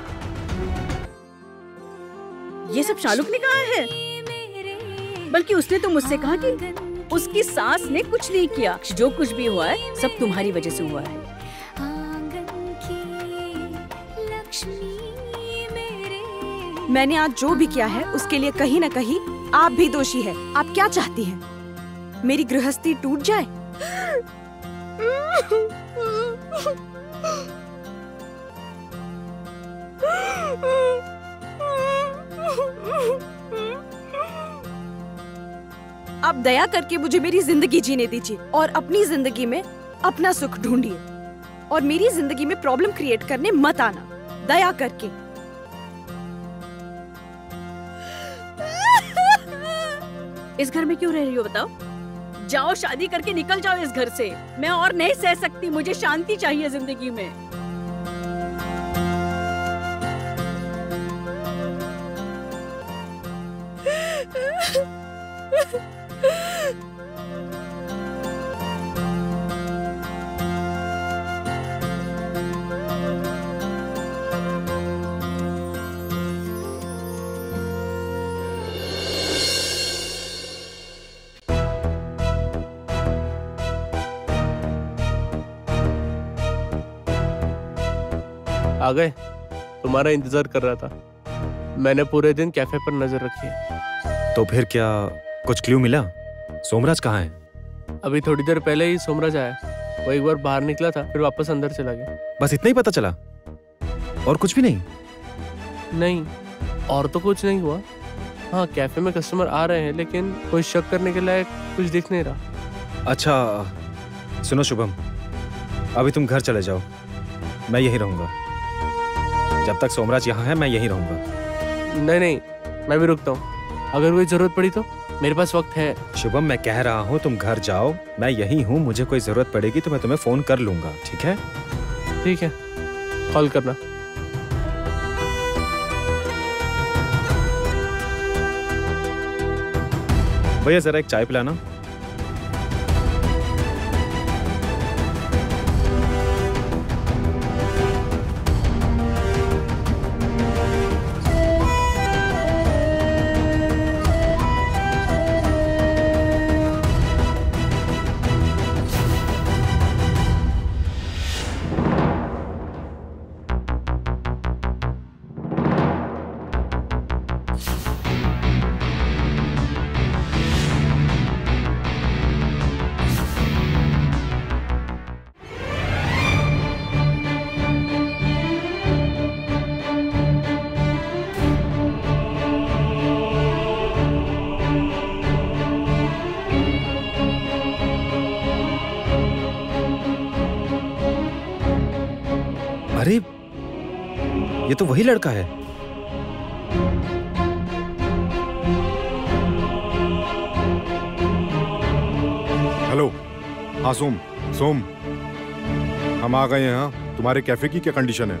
ये सब शालुक ने कहा है, बल्कि उसने तो मुझसे कहा कि उसकी सास ने कुछ नहीं किया, जो कुछ भी हुआ है सब तुम्हारी वजह से हुआ है। मैंने आज जो भी किया है उसके लिए कहीं न कहीं आप भी दोषी है। आप क्या चाहती हैं? मेरी गृहस्थी टूट जाए? आप दया करके मुझे मेरी जिंदगी जीने दीजिए और अपनी जिंदगी में अपना सुख ढूंढिए और मेरी जिंदगी में प्रॉब्लम क्रिएट करने मत आना, दया करके। इस घर में क्यों रह रही हो बताओ? जाओ, शादी करके निकल जाओ इस घर से। मैं और नहीं सह सकती, मुझे शांति चाहिए जिंदगी में। आ गए? तुम्हारा इंतजार कर रहा था। मैंने पूरे दिन कैफे पर नजर रखी है। तो फिर क्या कुछ क्लू मिला? सोमराज कहाँ है? अभी थोड़ी देर पहले ही सोमराज आया। वो एक बार बाहर निकला था, फिर वापस अंदर चला गया। बस इतना ही पता चला और कुछ भी नहीं? नहीं, और तो कुछ नहीं हुआ। हाँ, कैफे में कस्टमर आ रहे हैं, लेकिन कोई शक करने के लायक कुछ दिख नहीं रहा। अच्छा सुनो शुभम, अभी तुम घर चले जाओ, मैं यहीं रहूंगा। जब तक सोमराज यहाँ है मैं यहीं रहूंगा। नहीं, मैं भी रुकता हूँ। अगर कोई जरूरत पड़ी तो मेरे पास वक्त है। शुभम, मैं कह रहा हूँ तुम घर जाओ, मैं यहीं हूँ। मुझे कोई जरूरत पड़ेगी तो मैं तुम्हें फोन कर लूंगा, ठीक है? ठीक है, कॉल करना। भैया जरा एक चाय पिलाना। अरे ये तो वही लड़का है। हेलो। हाँ सोम, हम आ गए हैं। हाँ, तुम्हारे कैफे की क्या कंडीशन है?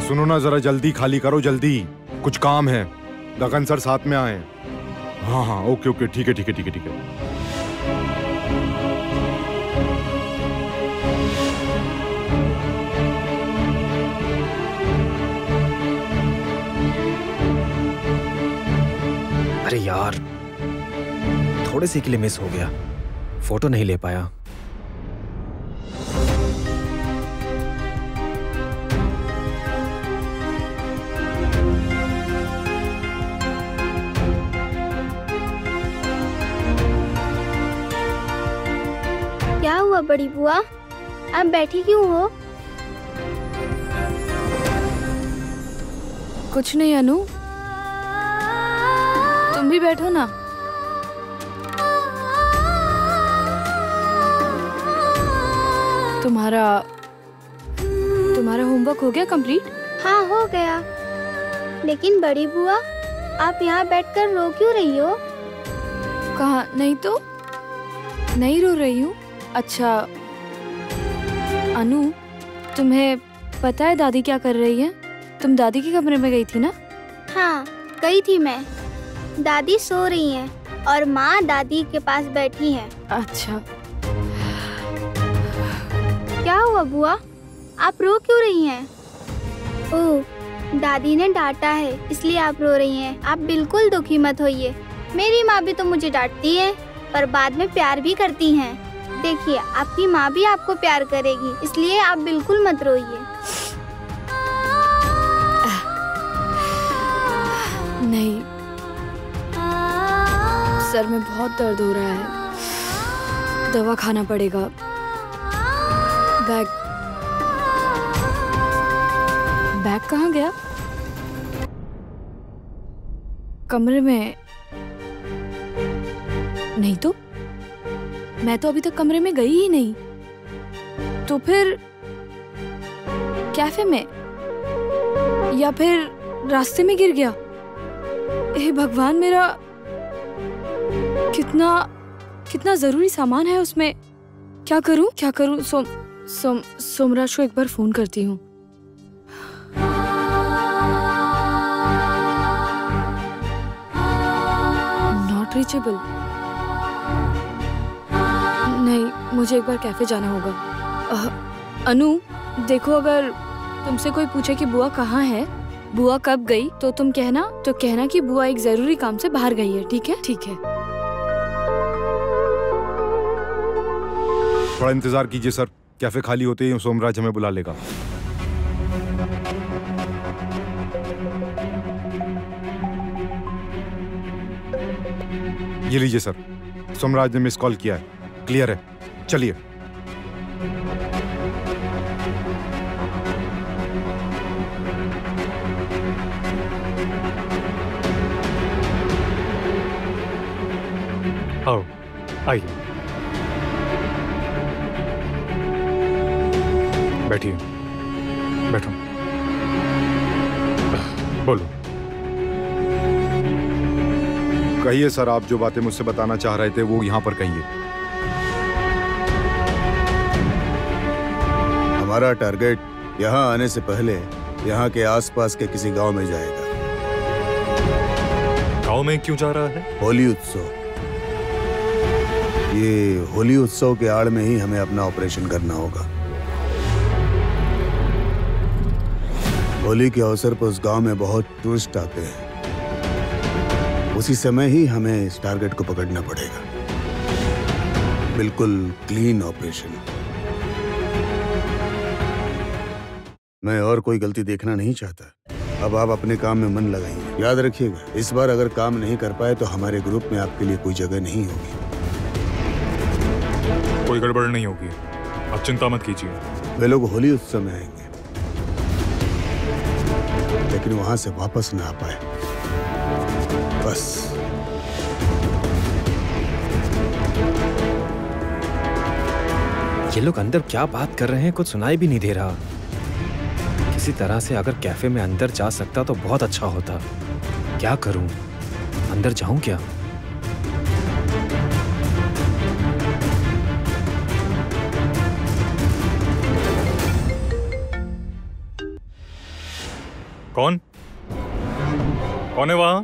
सुनो ना, जरा जल्दी खाली करो, जल्दी, कुछ काम है। गगन सर साथ में आए। हाँ, ओके, ठीक है। अरे यार, थोड़े से के लिए मिस हो गया, फोटो नहीं ले पाया। क्या हुआ बड़ी बुआ, आप बैठी क्यों हो? कुछ नहीं अनु, तुम भी बैठो ना। तुम्हारा होमवर्क हो गया कंप्लीट? हाँ हो गया, लेकिन बड़ी बुआ आप यहाँ बैठकर रो क्यों रही हो? कहाँ? नहीं तो नहीं रो रही हूँ। अच्छा अनु, तुम्हें पता है दादी क्या कर रही है? तुम दादी के कमरे में गई थी ना? हाँ गई थी मैं। दादी सो रही हैं और माँ दादी के पास बैठी हैं। अच्छा, क्या हुआ बुआ, आप रो क्यों रही हैं? ओह, दादी ने डांटा है इसलिए आप रो रही हैं। आप बिल्कुल दुखी मत होइए। मेरी माँ भी तो मुझे डांटती है पर बाद में प्यार भी करती हैं। देखिए आपकी माँ भी आपको प्यार करेगी, इसलिए आप बिल्कुल मत रोइए। नहीं, सर में बहुत दर्द हो रहा है, दवा खाना पड़ेगा। बैग बैग कहाँ गया? कमरे में नहीं तो? मैं तो अभी तक कमरे में गई ही नहीं। तो फिर कैफे में या फिर रास्ते में गिर गया? हे भगवान, मेरा कितना जरूरी सामान है उसमें। क्या करूं? सोमराज को एक बार फोन करती हूँ। Not reachable. नहीं, मुझे एक बार कैफे जाना होगा। अनु, देखो, अगर तुमसे कोई पूछे कि बुआ कहाँ है, बुआ कब गई, तो तुम कहना कि बुआ एक जरूरी काम से बाहर गई है। ठीक है? ठीक है। थोड़ा इंतजार कीजिए सर, कैफे खाली होते ही सोमराज हमें बुला लेगा। ये लीजिए सर, सोमराज ने मिस कॉल किया है। क्लियर है, चलिए। आओ, आइए, बैठिए, बैठो, बोलो। कहिए सर, आप जो बातें मुझसे बताना चाह रहे थे वो यहाँ पर कहिए। हमारा टारगेट यहाँ आने से पहले यहाँ के आसपास के किसी गांव में जाएगा। गांव में क्यों जा रहा है? होली उत्सव। ये होली उत्सव के आड़ में ही हमें अपना ऑपरेशन करना होगा। होली के अवसर पर उस गांव में बहुत टूरिस्ट आते हैं। उसी समय ही हमें इस टारगेट को पकड़ना पड़ेगा। बिल्कुल क्लीन ऑपरेशन। मैं और कोई गलती देखना नहीं चाहता। अब आप अपने काम में मन लगाइए। याद रखिएगा, इस बार अगर काम नहीं कर पाए तो हमारे ग्रुप में आपके लिए कोई जगह नहीं होगी। कोई गड़बड़ नहीं होगी, आप चिंता मत कीजिए। वे लोग होली उत्सव में आएंगे, लेकिन वहां से वापस ना आ पाए, बस। ये लोग अंदर क्या बात कर रहे हैं, कुछ सुनाई भी नहीं दे रहा। किसी तरह से अगर कैफे में अंदर जा सकता तो बहुत अच्छा होता। क्या करूं, अंदर जाऊं क्या? कौन है वहां?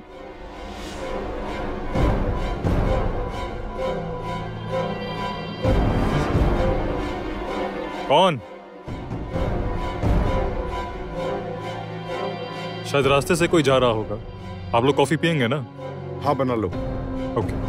कौन? शायद रास्ते से कोई जा रहा होगा। आप लोग कॉफी पियेंगे ना? हाँ, बना लो। ओके।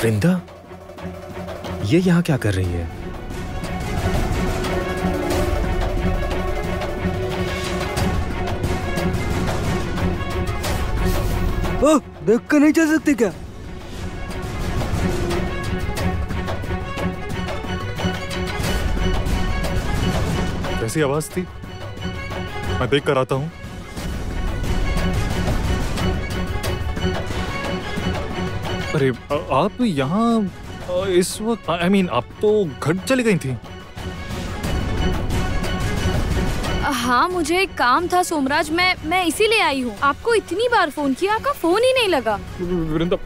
वृंदा, ये यहाँ क्या कर रही है? ओह, देख कर नहीं चल सकते क्या? कैसी आवाज थी? मैं देख कर आता हूँ। अरे आप यहाँ इस वक्त, I mean, आप तो घर चली गई थी। हाँ, मुझे एक काम था सोमराज, मैं इसीलिए आई हूँ। आपको इतनी बार फोन किया, आपका फोन ही नहीं लगा। वृंदा,